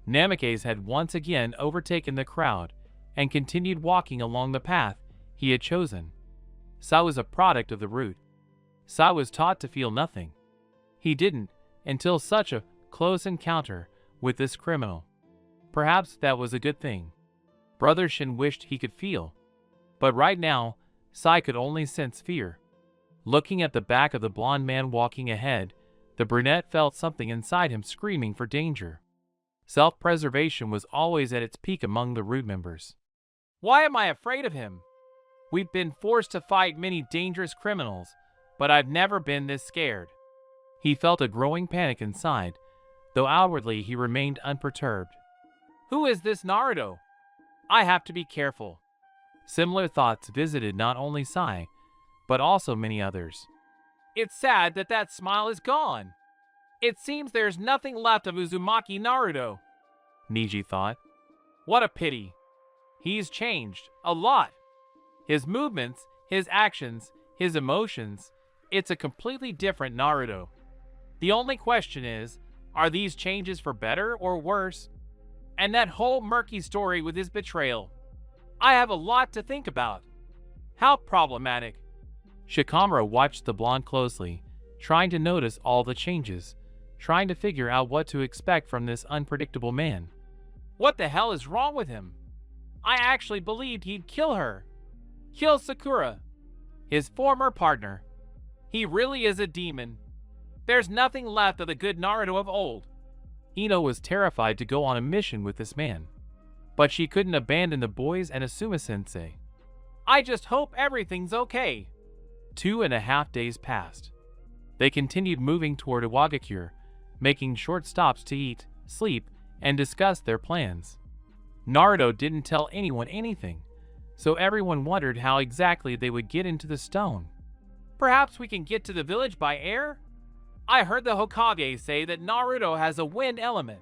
Namikaze had once again overtaken the crowd and continued walking along the path he had chosen. Sai was a product of the root. Sai was taught to feel nothing. He didn't until such a close encounter with this criminal. Perhaps that was a good thing. Brother Shin wished he could feel. But right now, Sai could only sense fear. Looking at the back of the blonde man walking ahead, the brunette felt something inside him screaming for danger. Self-preservation was always at its peak among the root members. Why am I afraid of him? We've been forced to fight many dangerous criminals, but I've never been this scared. He felt a growing panic inside, though outwardly he remained unperturbed. Who is this Naruto? I have to be careful. Similar thoughts visited not only Sai, but also many others. It's sad that that smile is gone. It seems there's nothing left of Uzumaki Naruto, Niji thought. What a pity. He's changed a lot. His movements, his actions, his emotions, it's a completely different Naruto. The only question is, are these changes for better or worse? And that whole murky story with his betrayal. I have a lot to think about. How problematic. Shikamaru watched the blonde closely, trying to notice all the changes, trying to figure out what to expect from this unpredictable man. What the hell is wrong with him? I actually believed he'd kill her. Kill Sakura, his former partner. He really is a demon. There's nothing left of the good Naruto of old. Ino was terrified to go on a mission with this man, but she couldn't abandon the boys and Asuma-sensei. I just hope everything's okay. 2.5 days passed. They continued moving toward Iwagakure, making short stops to eat, sleep, and discuss their plans. Naruto didn't tell anyone anything, so everyone wondered how exactly they would get into the stone. Perhaps we can get to the village by air? I heard the Hokage say that Naruto has a wind element.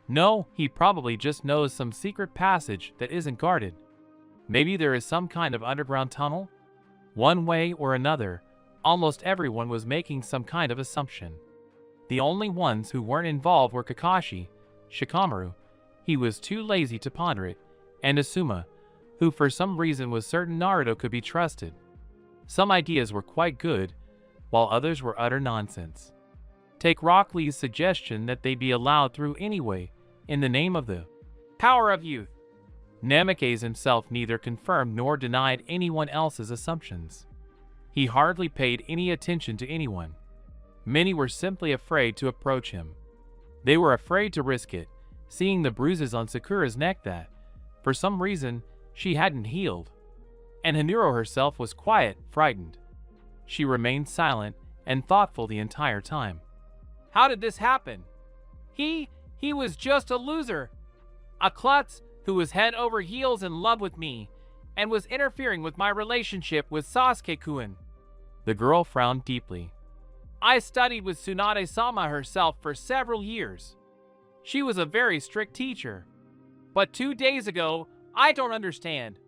No, he probably just knows some secret passage that isn't guarded. Maybe there is some kind of underground tunnel? One way or another, almost everyone was making some kind of assumption. The only ones who weren't involved were Kakashi, Shikamaru, he was too lazy to ponder it, and Asuma, who for some reason was certain Naruto could be trusted. Some ideas were quite good, while others were utter nonsense. Take Rock Lee's suggestion that they be allowed through anyway, in the name of the power of youth. Namikaze himself neither confirmed nor denied anyone else's assumptions. He hardly paid any attention to anyone. Many were simply afraid to approach him. They were afraid to risk it, seeing the bruises on Sakura's neck that, for some reason, she hadn't healed. And Hanuro herself was quiet, frightened. She remained silent and thoughtful the entire time. How did this happen? He was just a loser. A klutz who was head over heels in love with me and was interfering with my relationship with Sasuke-kun. The girl frowned deeply. I studied with Tsunade-sama herself for several years. She was a very strict teacher. But 2 days ago, I don't understand.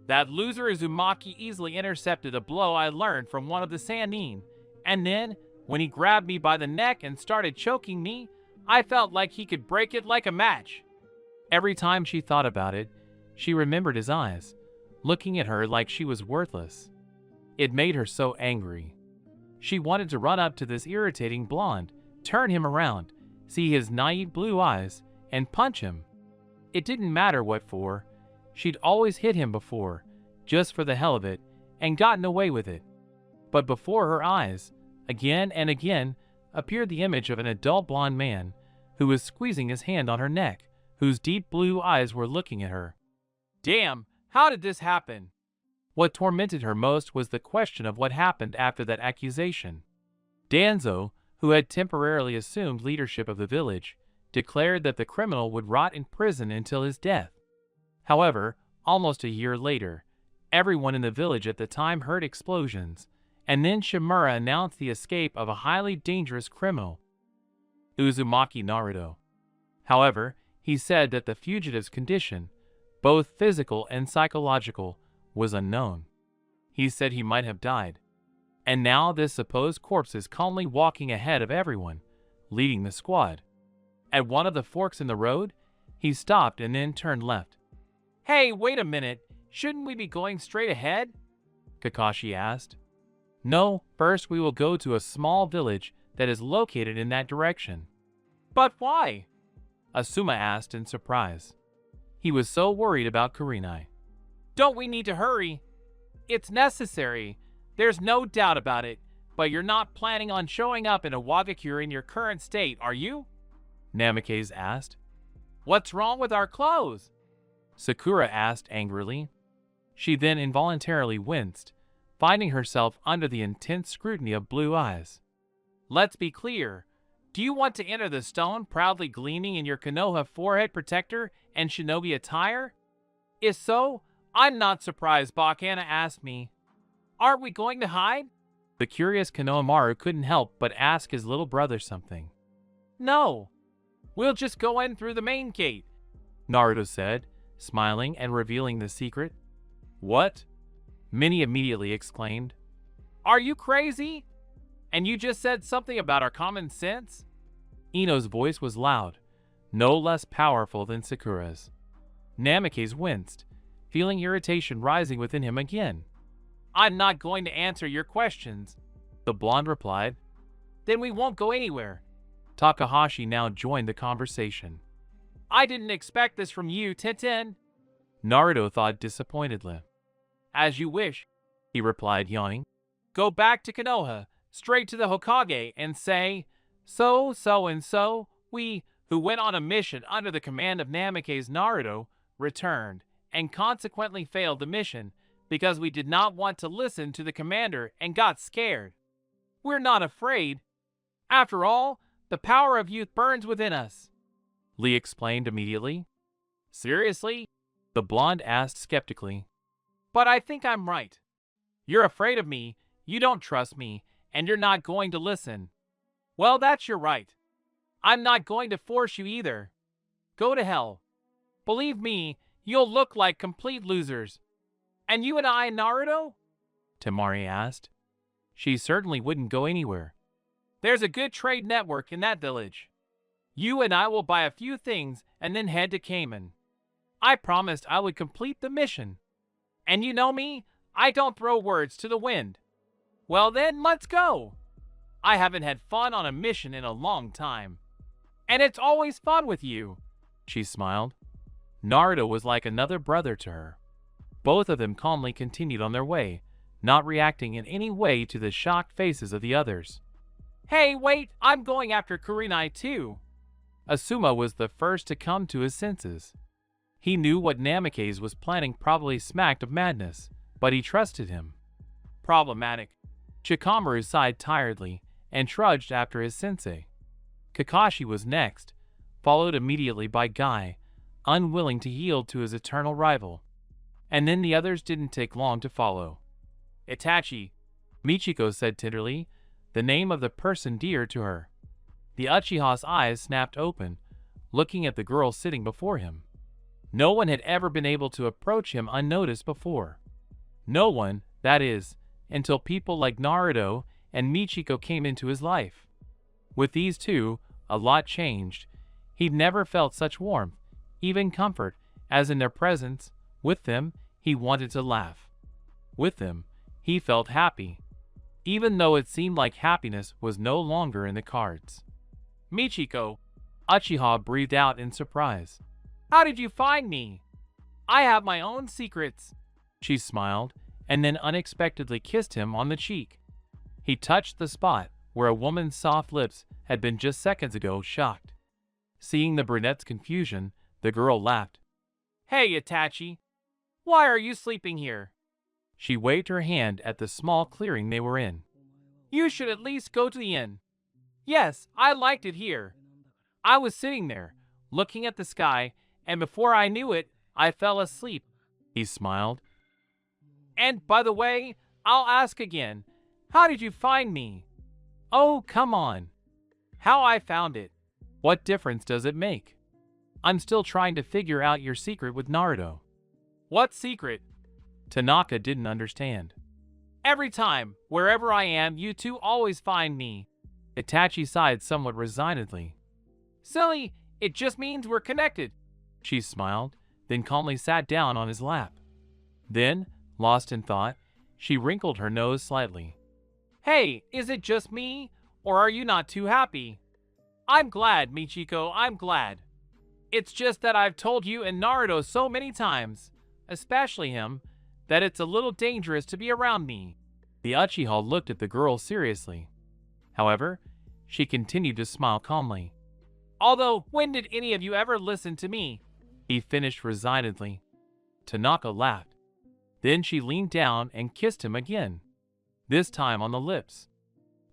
That loser Uzumaki easily intercepted a blow I learned from one of the Sannin, and then, when he grabbed me by the neck and started choking me, I felt like he could break it like a match. Every time she thought about it, she remembered his eyes, looking at her like she was worthless. It made her so angry. She wanted to run up to this irritating blonde, turn him around, see his naive blue eyes, and punch him. It didn't matter what for. She'd always hit him before, just for the hell of it, and gotten away with it. But before her eyes, again and again, appeared the image of an adult blonde man who was squeezing his hand on her neck, whose deep blue eyes were looking at her. Damn, how did this happen? What tormented her most was the question of what happened after that accusation. Danzo, who had temporarily assumed leadership of the village, declared that the criminal would rot in prison until his death. However, almost a year later, everyone in the village at the time heard explosions, and then Shimura announced the escape of a highly dangerous criminal, Uzumaki Naruto. However, he said that the fugitive's condition, both physical and psychological, was unknown. He said he might have died. And now this supposed corpse is calmly walking ahead of everyone, leading the squad. At one of the forks in the road, he stopped and then turned left. Hey, wait a minute. Shouldn't we be going straight ahead? Kakashi asked. No, first we will go to a small village that is located in that direction. But why? Asuma asked in surprise. He was so worried about Kurenai. Don't we need to hurry? It's necessary. There's no doubt about it. But you're not planning on showing up in a Wagakure in your current state, are you? Namikaze asked. What's wrong with our clothes? Sakura asked angrily. She then involuntarily winced, finding herself under the intense scrutiny of blue eyes. Let's be clear. Do you want to enter the stone proudly gleaming in your Konoha forehead protector and shinobi attire? If so, I'm not surprised Bakana asked me. Aren't we going to hide? The curious Konohamaru couldn't help but ask his little brother something. No. We'll just go in through the main gate, Naruto said, smiling and revealing the secret. What? Minnie immediately exclaimed. Are you crazy? And you just said something about our common sense? Ino's voice was loud, no less powerful than Sakura's. Namikaze winced, feeling irritation rising within him again. I'm not going to answer your questions, the blonde replied. Then we won't go anywhere. Takahashi now joined the conversation. I didn't expect this from you, Tenten. Naruto thought disappointedly. As you wish, he replied, yawning. Go back to Konoha, straight to the Hokage, and say, so, we, who went on a mission under the command of Namikaze Naruto, returned, and consequently failed the mission because we did not want to listen to the commander and got scared. We're not afraid. After all, the power of youth burns within us, Lee explained immediately. Seriously? The blonde asked skeptically. But I think I'm right. You're afraid of me, you don't trust me, and you're not going to listen. Well, that's your right. I'm not going to force you either. Go to hell. Believe me, you'll look like complete losers. And you and I, Naruto? Temari asked. She certainly wouldn't go anywhere. There's a good trade network in that village. You and I will buy a few things and then head to Cayman. I promised I would complete the mission. And you know me, I don't throw words to the wind. Well then, let's go. I haven't had fun on a mission in a long time. And it's always fun with you, she smiled. Naruto was like another brother to her. Both of them calmly continued on their way, not reacting in any way to the shocked faces of the others. Hey, wait, I'm going after Kurenai too. Asuma was the first to come to his senses. He knew what Namikaze was planning probably smacked of madness, but he trusted him. Problematic. Chikamaru sighed tiredly and trudged after his sensei. Kakashi was next, followed immediately by Guy, unwilling to yield to his eternal rival. And then the others didn't take long to follow. Itachi, Michiko said tenderly, the name of the person dear to her. The Uchiha's eyes snapped open, looking at the girl sitting before him. No one had ever been able to approach him unnoticed before. No one, that is, until people like Naruto and Michiko came into his life. With these two, a lot changed. He'd never felt such warmth, even comfort, as in their presence. With them, he wanted to laugh. With them, he felt happy, even though it seemed like happiness was no longer in the cards. Michiko, Uchiha breathed out in surprise. how did you find me? I have my own secrets. She smiled, and then unexpectedly kissed him on the cheek. He touched the spot where a woman's soft lips had been just seconds ago, shocked. Seeing the brunette's confusion, the girl laughed. Hey, Itachi. Why are you sleeping here? She waved her hand at the small clearing they were in. You should at least go to the inn. Yes, I liked it here. I was sitting there, looking at the sky, and before I knew it, I fell asleep. He smiled. And by the way, I'll ask again, how did you find me? Oh, come on. How I found it. What difference does it make? I'm still trying to figure out your secret with Naruto. What secret? Tanaka didn't understand. Every time, wherever I am, you two always find me. Itachi sighed somewhat resignedly. Silly, it just means we're connected. She smiled, then calmly sat down on his lap. Then, lost in thought, she wrinkled her nose slightly. Hey, is it just me, or are you not too happy? I'm glad, Michiko, I'm glad. It's just that I've told you and Naruto so many times, especially him, that it's a little dangerous to be around me. The Uchiha looked at the girl seriously. However, she continued to smile calmly. Although, when did any of you ever listen to me? He finished resignedly. Tanaka laughed. Then she leaned down and kissed him again, this time on the lips.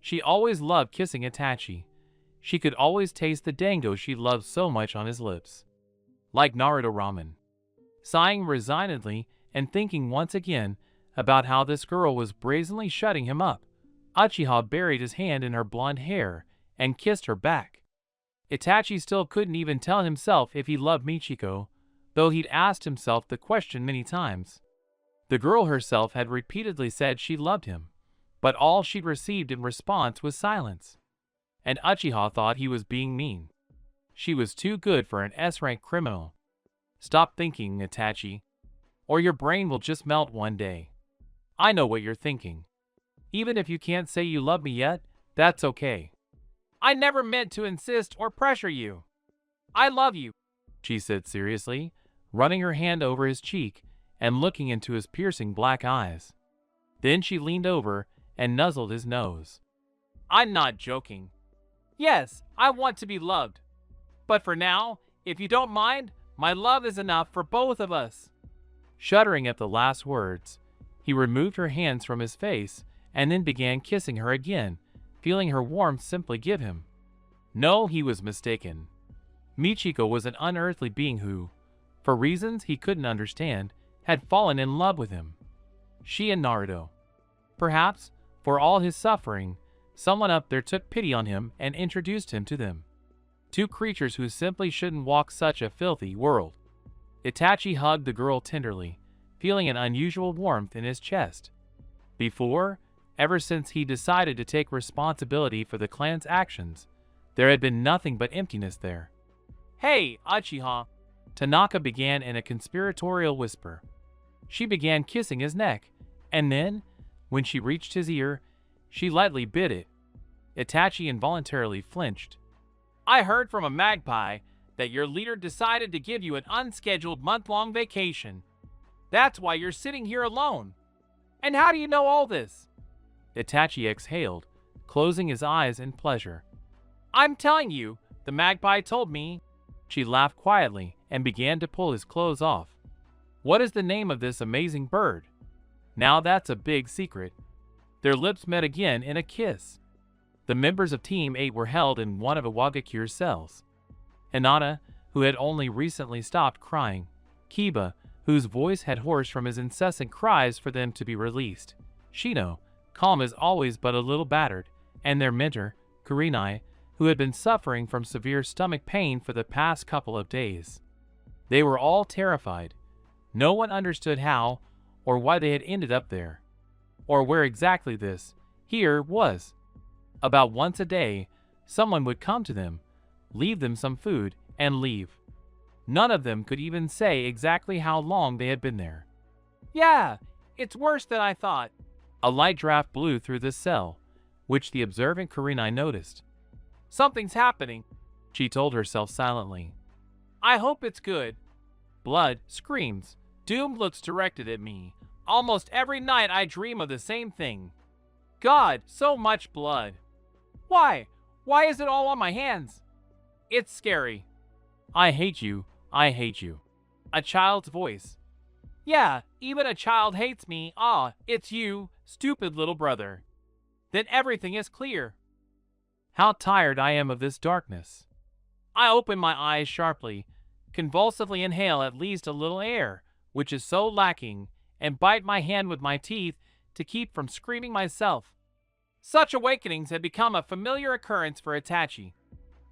She always loved kissing Itachi. She could always taste the dango she loved so much on his lips. Like Naruto ramen. Sighing resignedly and thinking once again about how this girl was brazenly shutting him up, Uchiha buried his hand in her blonde hair and kissed her back. Itachi still couldn't even tell himself if he loved Michiko, though he'd asked himself the question many times. The girl herself had repeatedly said she loved him, but all she'd received in response was silence. And Uchiha thought he was being mean. She was too good for an S-rank criminal. Stop thinking, Itachi, or your brain will just melt one day. I know what you're thinking. Even if you can't say you love me yet, that's okay. I never meant to insist or pressure you. I love you, she said seriously, running her hand over his cheek and looking into his piercing black eyes. Then she leaned over and nuzzled his nose. I'm not joking. Yes, I want to be loved. But for now, if you don't mind, my love is enough for both of us. Shuddering at the last words, he removed her hands from his face and then began kissing her again, feeling her warmth simply give him. No, he was mistaken. Michiko was an unearthly being who, for reasons he couldn't understand, had fallen in love with him. She and Naruto. Perhaps, for all his suffering, someone up there took pity on him and introduced him to them. Two creatures who simply shouldn't walk such a filthy world. Itachi hugged the girl tenderly, feeling an unusual warmth in his chest. Before, ever since he decided to take responsibility for the clan's actions, there had been nothing but emptiness there. Hey, Uchiha, Tanaka began in a conspiratorial whisper. She began kissing his neck, and then, when she reached his ear, she lightly bit it. Itachi involuntarily flinched. I heard from a magpie that your leader decided to give you an unscheduled month-long vacation. That's why you're sitting here alone. And how do you know all this? Itachi exhaled, closing his eyes in pleasure. I'm telling you, the magpie told me. She laughed quietly and began to pull his clothes off. What is the name of this amazing bird? Now that's a big secret. Their lips met again in a kiss. The members of Team 8 were held in one of Iwagakure's cells. Hinata, who had only recently stopped crying. Kiba, whose voice had hoarse from his incessant cries for them to be released. Shino, calm as always but a little battered. and their mentor, Kurinai, who had been suffering from severe stomach pain for the past couple of days. They were all terrified. No one understood how or why they had ended up there, or where exactly this here was. About once a day, someone would come to them, leave them some food, and leave. None of them could even say exactly how long they had been there. Yeah, it's worse than I thought. A light draft blew through the cell, which the observant Kurinai noticed. Something's happening, she told herself silently. I hope it's good. Blood, screams. Doom looks directed at me. Almost every night I dream of the same thing. God, so much blood. Why? Why is it all on my hands? It's scary. I hate you. I hate you. A child's voice. Yeah, even a child hates me. Ah, it's you, stupid little brother. Then everything is clear. How tired I am of this darkness. I open my eyes sharply, convulsively inhale at least a little air, which is so lacking, and bite my hand with my teeth to keep from screaming myself. Such awakenings had become a familiar occurrence for Itachi.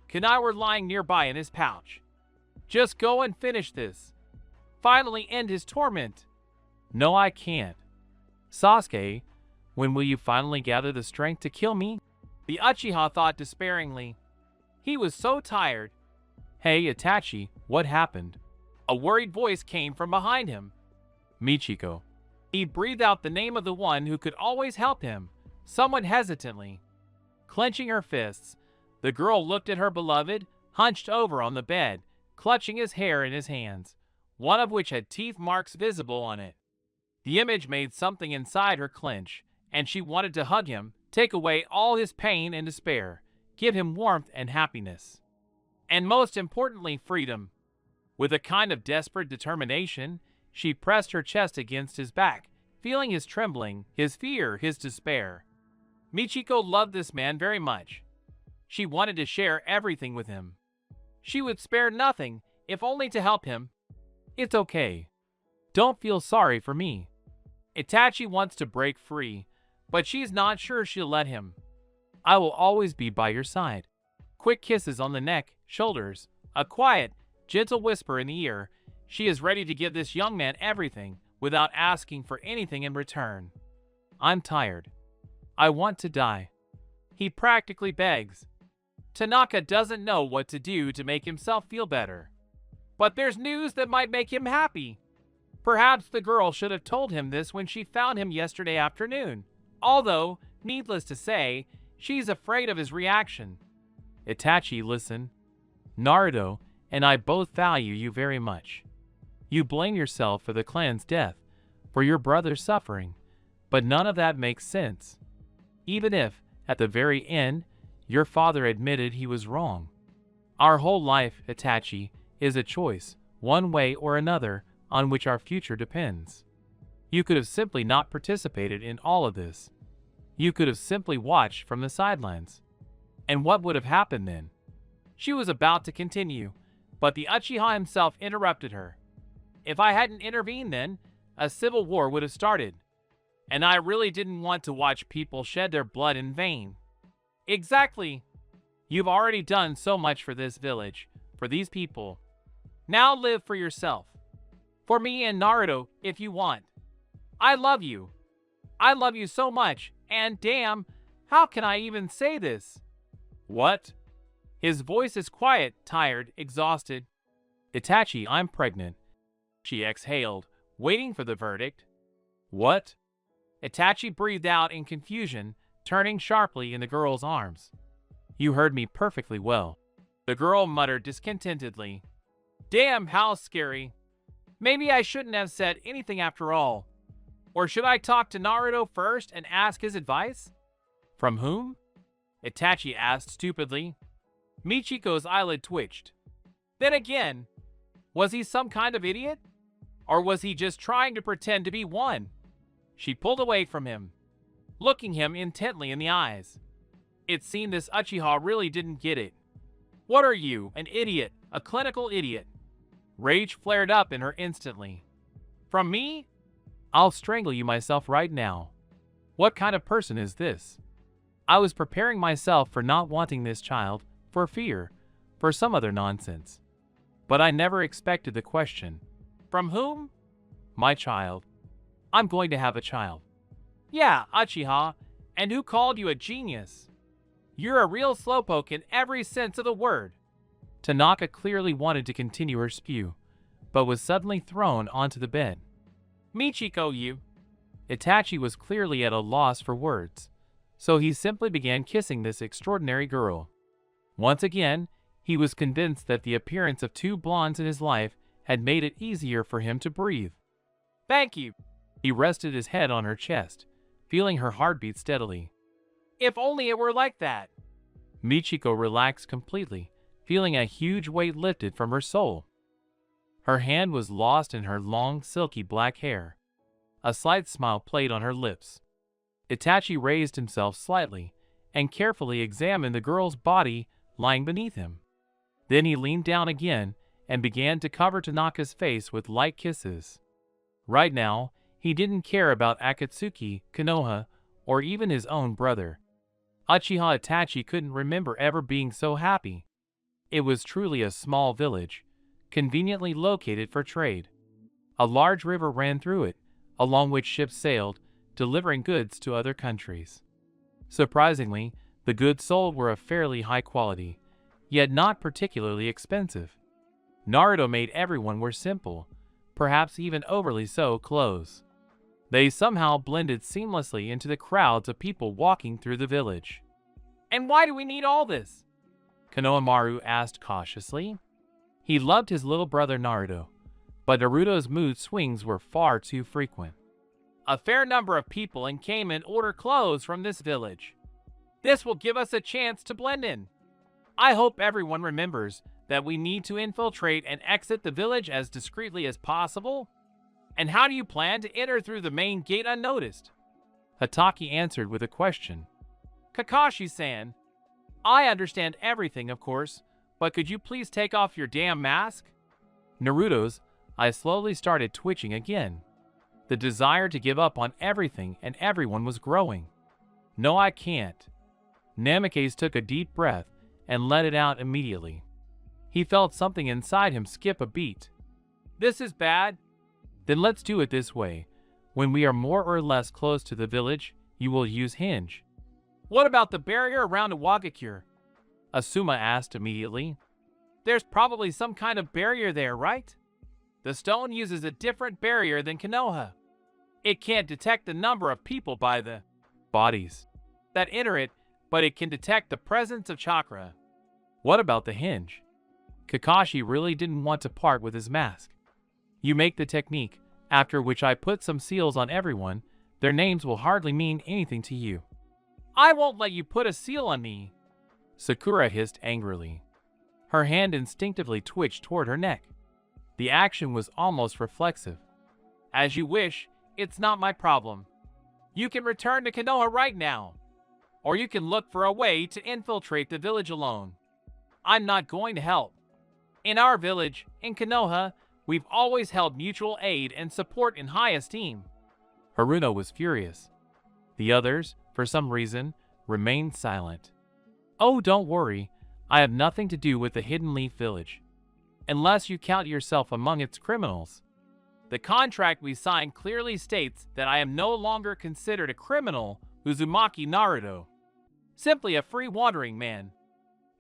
Kunai were lying nearby in his pouch. Just go and finish this. Finally end his torment. No, I can't. Sasuke, when will you finally gather the strength to kill me? The Uchiha thought despairingly. He was so tired. Hey, Itachi, what happened? A worried voice came from behind him. Michiko. He breathed out the name of the one who could always help him, somewhat hesitantly. Clenching her fists, the girl looked at her beloved, hunched over on the bed, clutching his hair in his hands, one of which had teeth marks visible on it. The image made something inside her clench, and she wanted to hug him, take away all his pain and despair, give him warmth and happiness. And most importantly, freedom. With a kind of desperate determination, she pressed her chest against his back, feeling his trembling, his fear, his despair. Michiko loved this man very much. She wanted to share everything with him. She would spare nothing, if only to help him. It's okay. Don't feel sorry for me. Itachi wants to break free, but she's not sure she'll let him. I will always be by your side. Quick kisses on the neck, shoulders, a quiet, gentle whisper in the ear. She is ready to give this young man everything without asking for anything in return. I'm tired. I want to die. He practically begs. Tanaka doesn't know what to do to make himself feel better. But there's news that might make him happy. Perhaps the girl should have told him this when she found him yesterday afternoon. Although, needless to say, she's afraid of his reaction. Itachi, listen. Naruto and I both value you very much. You blame yourself for the clan's death, for your brother's suffering, but none of that makes sense. Even if, at the very end, your father admitted he was wrong. Our whole life, Itachi, is a choice, one way or another, on which our future depends. You could have simply not participated in all of this. You could have simply watched from the sidelines. And what would have happened then? She was about to continue, but the Uchiha himself interrupted her. If I hadn't intervened then, a civil war would have started. And I really didn't want to watch people shed their blood in vain. Exactly. You've already done so much for this village, for these people. Now live for yourself. For me and Naruto, if you want. I love you. I love you so much, and damn, how can I even say this? What? His voice is quiet, tired, exhausted. Itachi, I'm pregnant. She exhaled, waiting for the verdict. What? Itachi breathed out in confusion, turning sharply in the girl's arms. You heard me perfectly well. The girl muttered discontentedly. Damn, how scary. Maybe I shouldn't have said anything after all. Or should I talk to Naruto first and ask his advice? From whom? Itachi asked stupidly. Michiko's eyelid twitched. Then again, was he some kind of idiot? Or was he just trying to pretend to be one? She pulled away from him, looking him intently in the eyes. It seemed this Uchiha really didn't get it. What are you, an idiot, a clinical idiot? Rage flared up in her instantly. From me? I'll strangle you myself right now. What kind of person is this? I was preparing myself for not wanting this child, for fear, for some other nonsense. But I never expected the question. From whom? My child. I'm going to have a child. Yeah, Uchiha, and who called you a genius? You're a real slowpoke in every sense of the word. Tanaka clearly wanted to continue her spew, but was suddenly thrown onto the bed. Michiko, you. Itachi was clearly at a loss for words, so he simply began kissing this extraordinary girl. Once again, he was convinced that the appearance of two blondes in his life had made it easier for him to breathe. Thank you. He rested his head on her chest, feeling her heartbeat steadily. If only it were like that. Michiko relaxed completely, feeling a huge weight lifted from her soul. Her hand was lost in her long, silky black hair. A slight smile played on her lips. Itachi raised himself slightly and carefully examined the girl's body lying beneath him. Then he leaned down again and began to cover Tanaka's face with light kisses. Right now, he didn't care about Akatsuki, Konoha, or even his own brother. Uchiha Itachi couldn't remember ever being so happy. It was truly a small village, conveniently located for trade. A large river ran through it, along which ships sailed, delivering goods to other countries. Surprisingly, the goods sold were of fairly high quality, yet not particularly expensive. Naruto made everyone wear simple, perhaps even overly so, clothes. They somehow blended seamlessly into the crowds of people walking through the village. And why do we need all this? Konohamaru asked cautiously. He loved his little brother Naruto, but Naruto's mood swings were far too frequent. A fair number of people came and ordered clothes from this village. This will give us a chance to blend in. I hope everyone remembers that we need to infiltrate and exit the village as discreetly as possible. And how do you plan to enter through the main gate unnoticed? Hatake answered with a question. Kakashi-san, I understand everything, of course, but could you please take off your damn mask? Naruto's eyes slowly started twitching again. The desire to give up on everything and everyone was growing. No, I can't. Namikaze took a deep breath and let it out immediately. He felt something inside him skip a beat. This is bad. Then let's do it this way. When we are more or less close to the village, you will use hinge. What about the barrier around Iwagakure? Asuma asked immediately. There's probably some kind of barrier there, right? The stone uses a different barrier than Konoha. It can't detect the number of people by the bodies that enter it, but it can detect the presence of chakra. What about the hinge? Kakashi really didn't want to part with his mask. You make the technique, after which I put some seals on everyone. Their names will hardly mean anything to you. I won't let you put a seal on me, Sakura hissed angrily. Her hand instinctively twitched toward her neck. The action was almost reflexive. As you wish, it's not my problem. You can return to Konoha right now, or you can look for a way to infiltrate the village alone. I'm not going to help. In our village, in Konoha, we've always held mutual aid and support in high esteem. Haruno was furious. The others, for some reason, remained silent. Oh, don't worry. I have nothing to do with the Hidden Leaf Village, unless you count yourself among its criminals. The contract we signed clearly states that I am no longer considered a criminal, Uzumaki Naruto. Simply a free wandering man.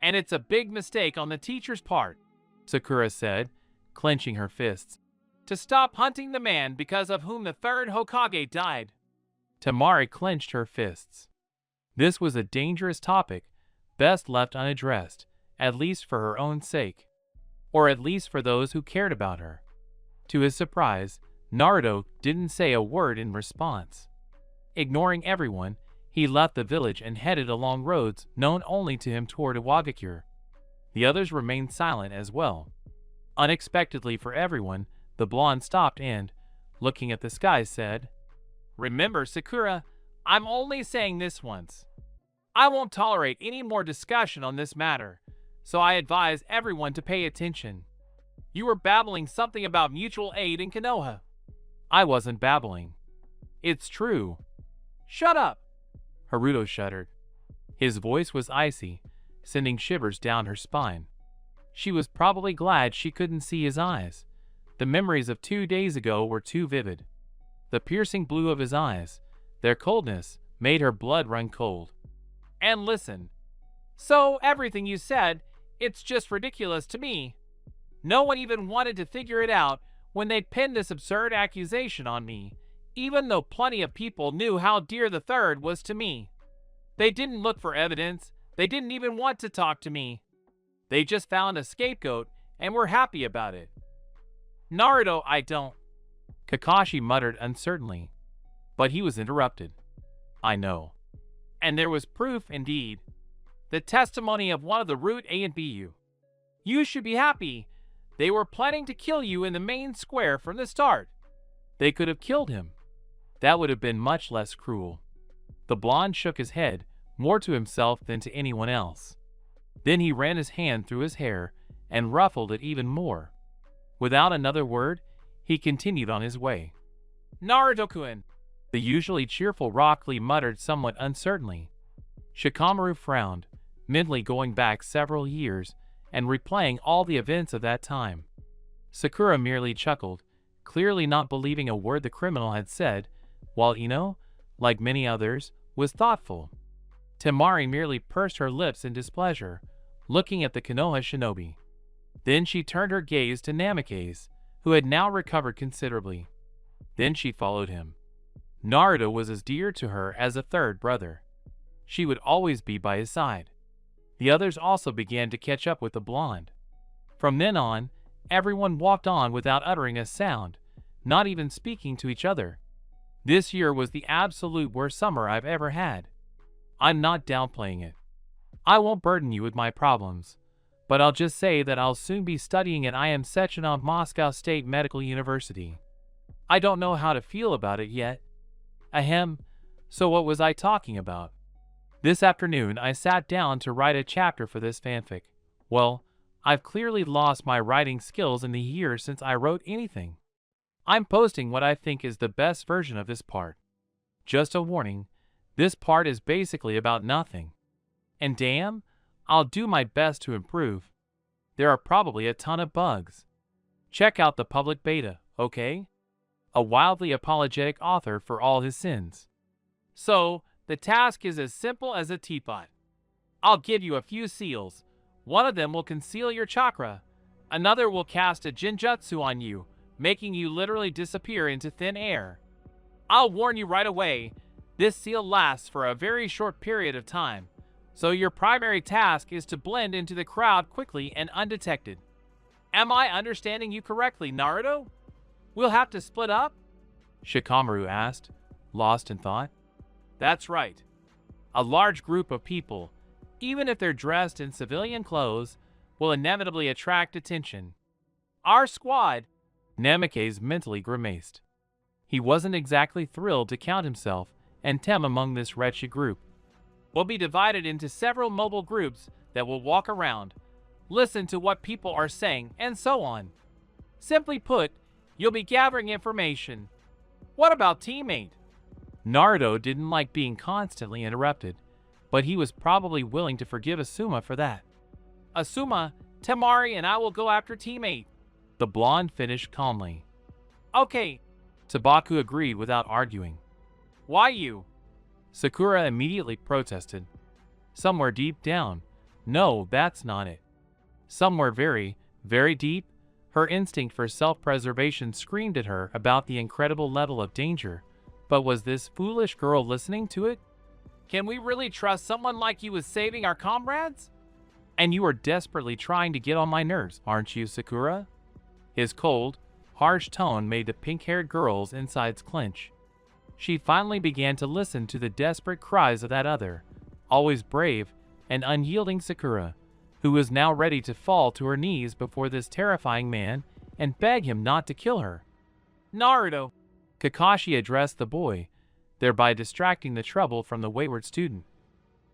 And it's a big mistake on the teacher's part, Sakura said, clenching her fists, to stop hunting the man because of whom the third Hokage died. Temari clenched her fists. This was a dangerous topic, best left unaddressed, at least for her own sake, or at least for those who cared about her. To his surprise, Naruto didn't say a word in response. Ignoring everyone, he left the village and headed along roads known only to him toward Iwagakure. The others remained silent as well. Unexpectedly for everyone, the blonde stopped and, looking at the sky, said, Remember, Sakura, I'm only saying this once. I won't tolerate any more discussion on this matter, so I advise everyone to pay attention. You were babbling something about mutual aid in Konoha. I wasn't babbling. It's true. Shut up! Haruto shuddered. His voice was icy, sending shivers down her spine. She was probably glad she couldn't see his eyes. The memories of 2 days ago were too vivid. The piercing blue of his eyes, their coldness, made her blood run cold. And listen. So everything you said, it's just ridiculous to me. No one even wanted to figure it out when they'd pinned this absurd accusation on me, even though plenty of people knew how dear the third was to me. They didn't look for evidence. They didn't even want to talk to me. They just found a scapegoat and were happy about it. Naruto, I don't. Kakashi muttered uncertainly, but he was interrupted. I know. And there was proof indeed. The testimony of one of the Root A and BU. You should be happy. They were planning to kill you in the main square from the start. They could have killed him. That would have been much less cruel. The blonde shook his head, more to himself than to anyone else. Then he ran his hand through his hair and ruffled it even more. Without another word, he continued on his way. Naruto-kun, the usually cheerful Rock Lee muttered somewhat uncertainly. Shikamaru frowned, mentally going back several years and replaying all the events of that time. Sakura merely chuckled, clearly not believing a word the criminal had said, while Ino, like many others, was thoughtful. Temari merely pursed her lips in displeasure, looking at the Konoha shinobi. Then she turned her gaze to Namikaze, who had now recovered considerably. Then she followed him. Naruto was as dear to her as a third brother. She would always be by his side. The others also began to catch up with the blonde. From then on, everyone walked on without uttering a sound, not even speaking to each other. This year was the absolute worst summer I've ever had. I'm not downplaying it. I won't burden you with my problems, but I'll just say that I'll soon be studying at IM Sechenov Moscow State Medical University. I don't know how to feel about it yet. Ahem, so what was I talking about? This afternoon I sat down to write a chapter for this fanfic. Well, I've clearly lost my writing skills in the years since I wrote anything. I'm posting what I think is the best version of this part. Just a warning, this part is basically about nothing. And damn, I'll do my best to improve. There are probably a ton of bugs. Check out the public beta, okay? A wildly apologetic author for all his sins. So, the task is as simple as a teapot. I'll give you a few seals. One of them will conceal your chakra. Another will cast a genjutsu on you, making you literally disappear into thin air. I'll warn you right away, this seal lasts for a very short period of time, so your primary task is to blend into the crowd quickly and undetected. Am I understanding you correctly, Naruto? We'll have to split up? Shikamaru asked, lost in thought. That's right. A large group of people, even if they're dressed in civilian clothes, will inevitably attract attention. Our squad, Namikaze mentally grimaced. He wasn't exactly thrilled to count himself and Tem among this wretched group. Will be divided into several mobile groups that will walk around, listen to what people are saying, and so on. Simply put, you'll be gathering information. What about teammate? Naruto didn't like being constantly interrupted, but he was probably willing to forgive Asuma for that. Asuma, Temari, and I will go after teammate. The blonde finished calmly. Okay. Tabaku agreed without arguing. Why you? Sakura immediately protested. Somewhere deep down. No, that's not it. Somewhere very, very deep, her instinct for self-preservation screamed at her about the incredible level of danger. But was this foolish girl listening to it? Can we really trust someone like you with saving our comrades? And you are desperately trying to get on my nerves, aren't you, Sakura? His cold, harsh tone made the pink-haired girl's insides clench. She finally began to listen to the desperate cries of that other, always brave and unyielding Sakura, who was now ready to fall to her knees before this terrifying man and beg him not to kill her. Naruto, Kakashi addressed the boy, thereby distracting the trouble from the wayward student.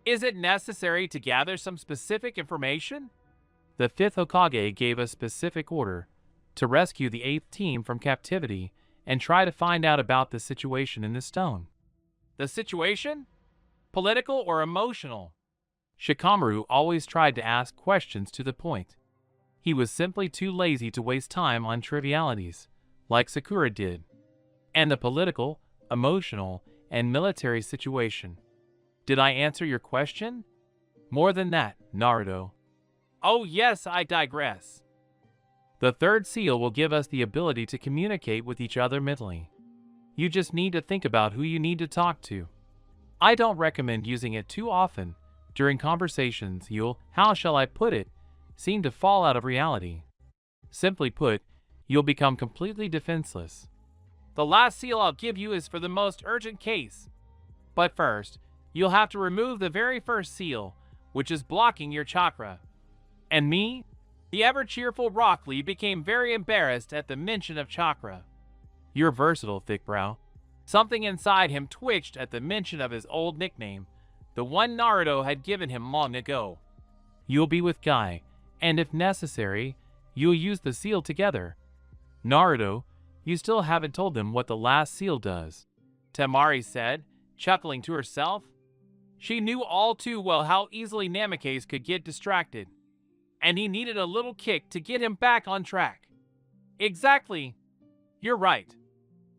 Is it necessary to gather some specific information? The 5th Hokage gave a specific order to rescue the 8th team from captivity and try to find out about the situation in the stone. The situation? Political or emotional? Shikamaru always tried to ask questions to the point. He was simply too lazy to waste time on trivialities, like Sakura did. And the political, emotional, and military situation. Did I answer your question? More than that, Naruto. Oh yes, I digress. The third seal will give us the ability to communicate with each other mentally. You just need to think about who you need to talk to. I don't recommend using it too often. During conversations, you'll, how shall I put it, seem to fall out of reality. Simply put, you'll become completely defenseless. The last seal I'll give you is for the most urgent case. But first, you'll have to remove the very first seal, which is blocking your chakra. And me? The ever-cheerful Rock Lee became very embarrassed at the mention of chakra. You're versatile, Thickbrow. Something inside him twitched at the mention of his old nickname, the one Naruto had given him long ago. You'll be with Guy, and if necessary, you'll use the seal together. Naruto, you still haven't told them what the last seal does. Temari said, chuckling to herself. She knew all too well how easily Namikaze could get distracted, and he needed a little kick to get him back on track. Exactly. You're right.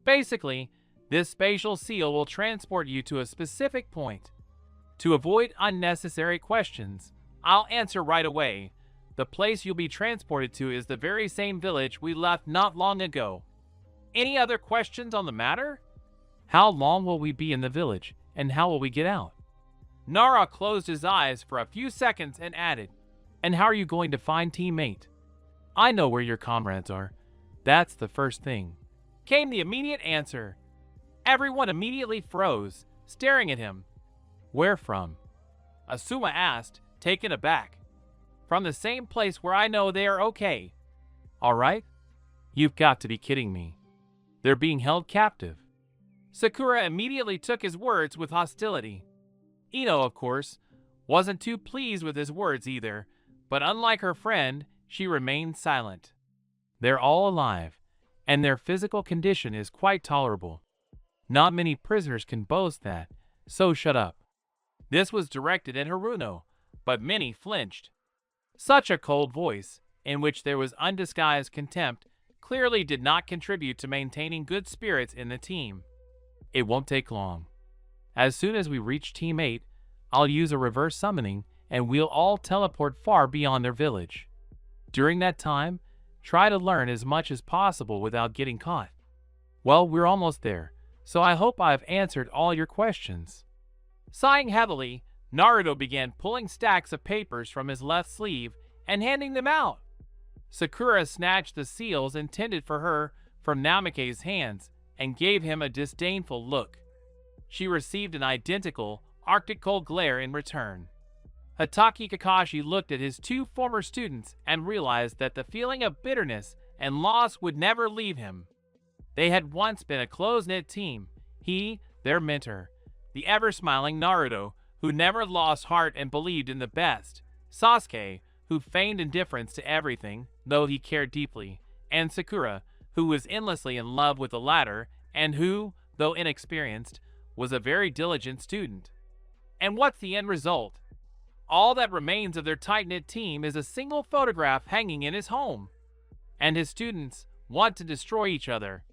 Basically, this spatial seal will transport you to a specific point. To avoid unnecessary questions, I'll answer right away. The place you'll be transported to is the very same village we left not long ago. Any other questions on the matter? How long will we be in the village, and how will we get out? Nara closed his eyes for a few seconds and added, And how are you going to find teammate? I know where your comrades are. That's the first thing. Came the immediate answer. Everyone immediately froze, staring at him. Where from? Asuma asked, taken aback. From the same place where I know they are okay. All right? You've got to be kidding me. They're being held captive. Sakura immediately took his words with hostility. Ino, of course, wasn't too pleased with his words either, but unlike her friend, she remained silent. They're all alive, and their physical condition is quite tolerable. Not many prisoners can boast that, so shut up. This was directed at Haruno, but many flinched. Such a cold voice, in which there was undisguised contempt, clearly did not contribute to maintaining good spirits in the team. It won't take long. As soon as we reach Team 8, I'll use a reverse summoning and we'll all teleport far beyond their village. During that time, try to learn as much as possible without getting caught. Well, we're almost there, so I hope I've answered all your questions. Sighing heavily, Naruto began pulling stacks of papers from his left sleeve and handing them out. Sakura snatched the seals intended for her from Namikaze's hands and gave him a disdainful look. She received an identical, arctic cold glare in return. Hatake Kakashi looked at his two former students and realized that the feeling of bitterness and loss would never leave him. They had once been a close-knit team, he, their mentor, the ever-smiling Naruto, who never lost heart and believed in the best, Sasuke, who feigned indifference to everything, though he cared deeply, and Sakura, who was endlessly in love with the latter, and who, though inexperienced, was a very diligent student. And what's the end result? All that remains of their tight-knit team is a single photograph hanging in his home. And his students want to destroy each other.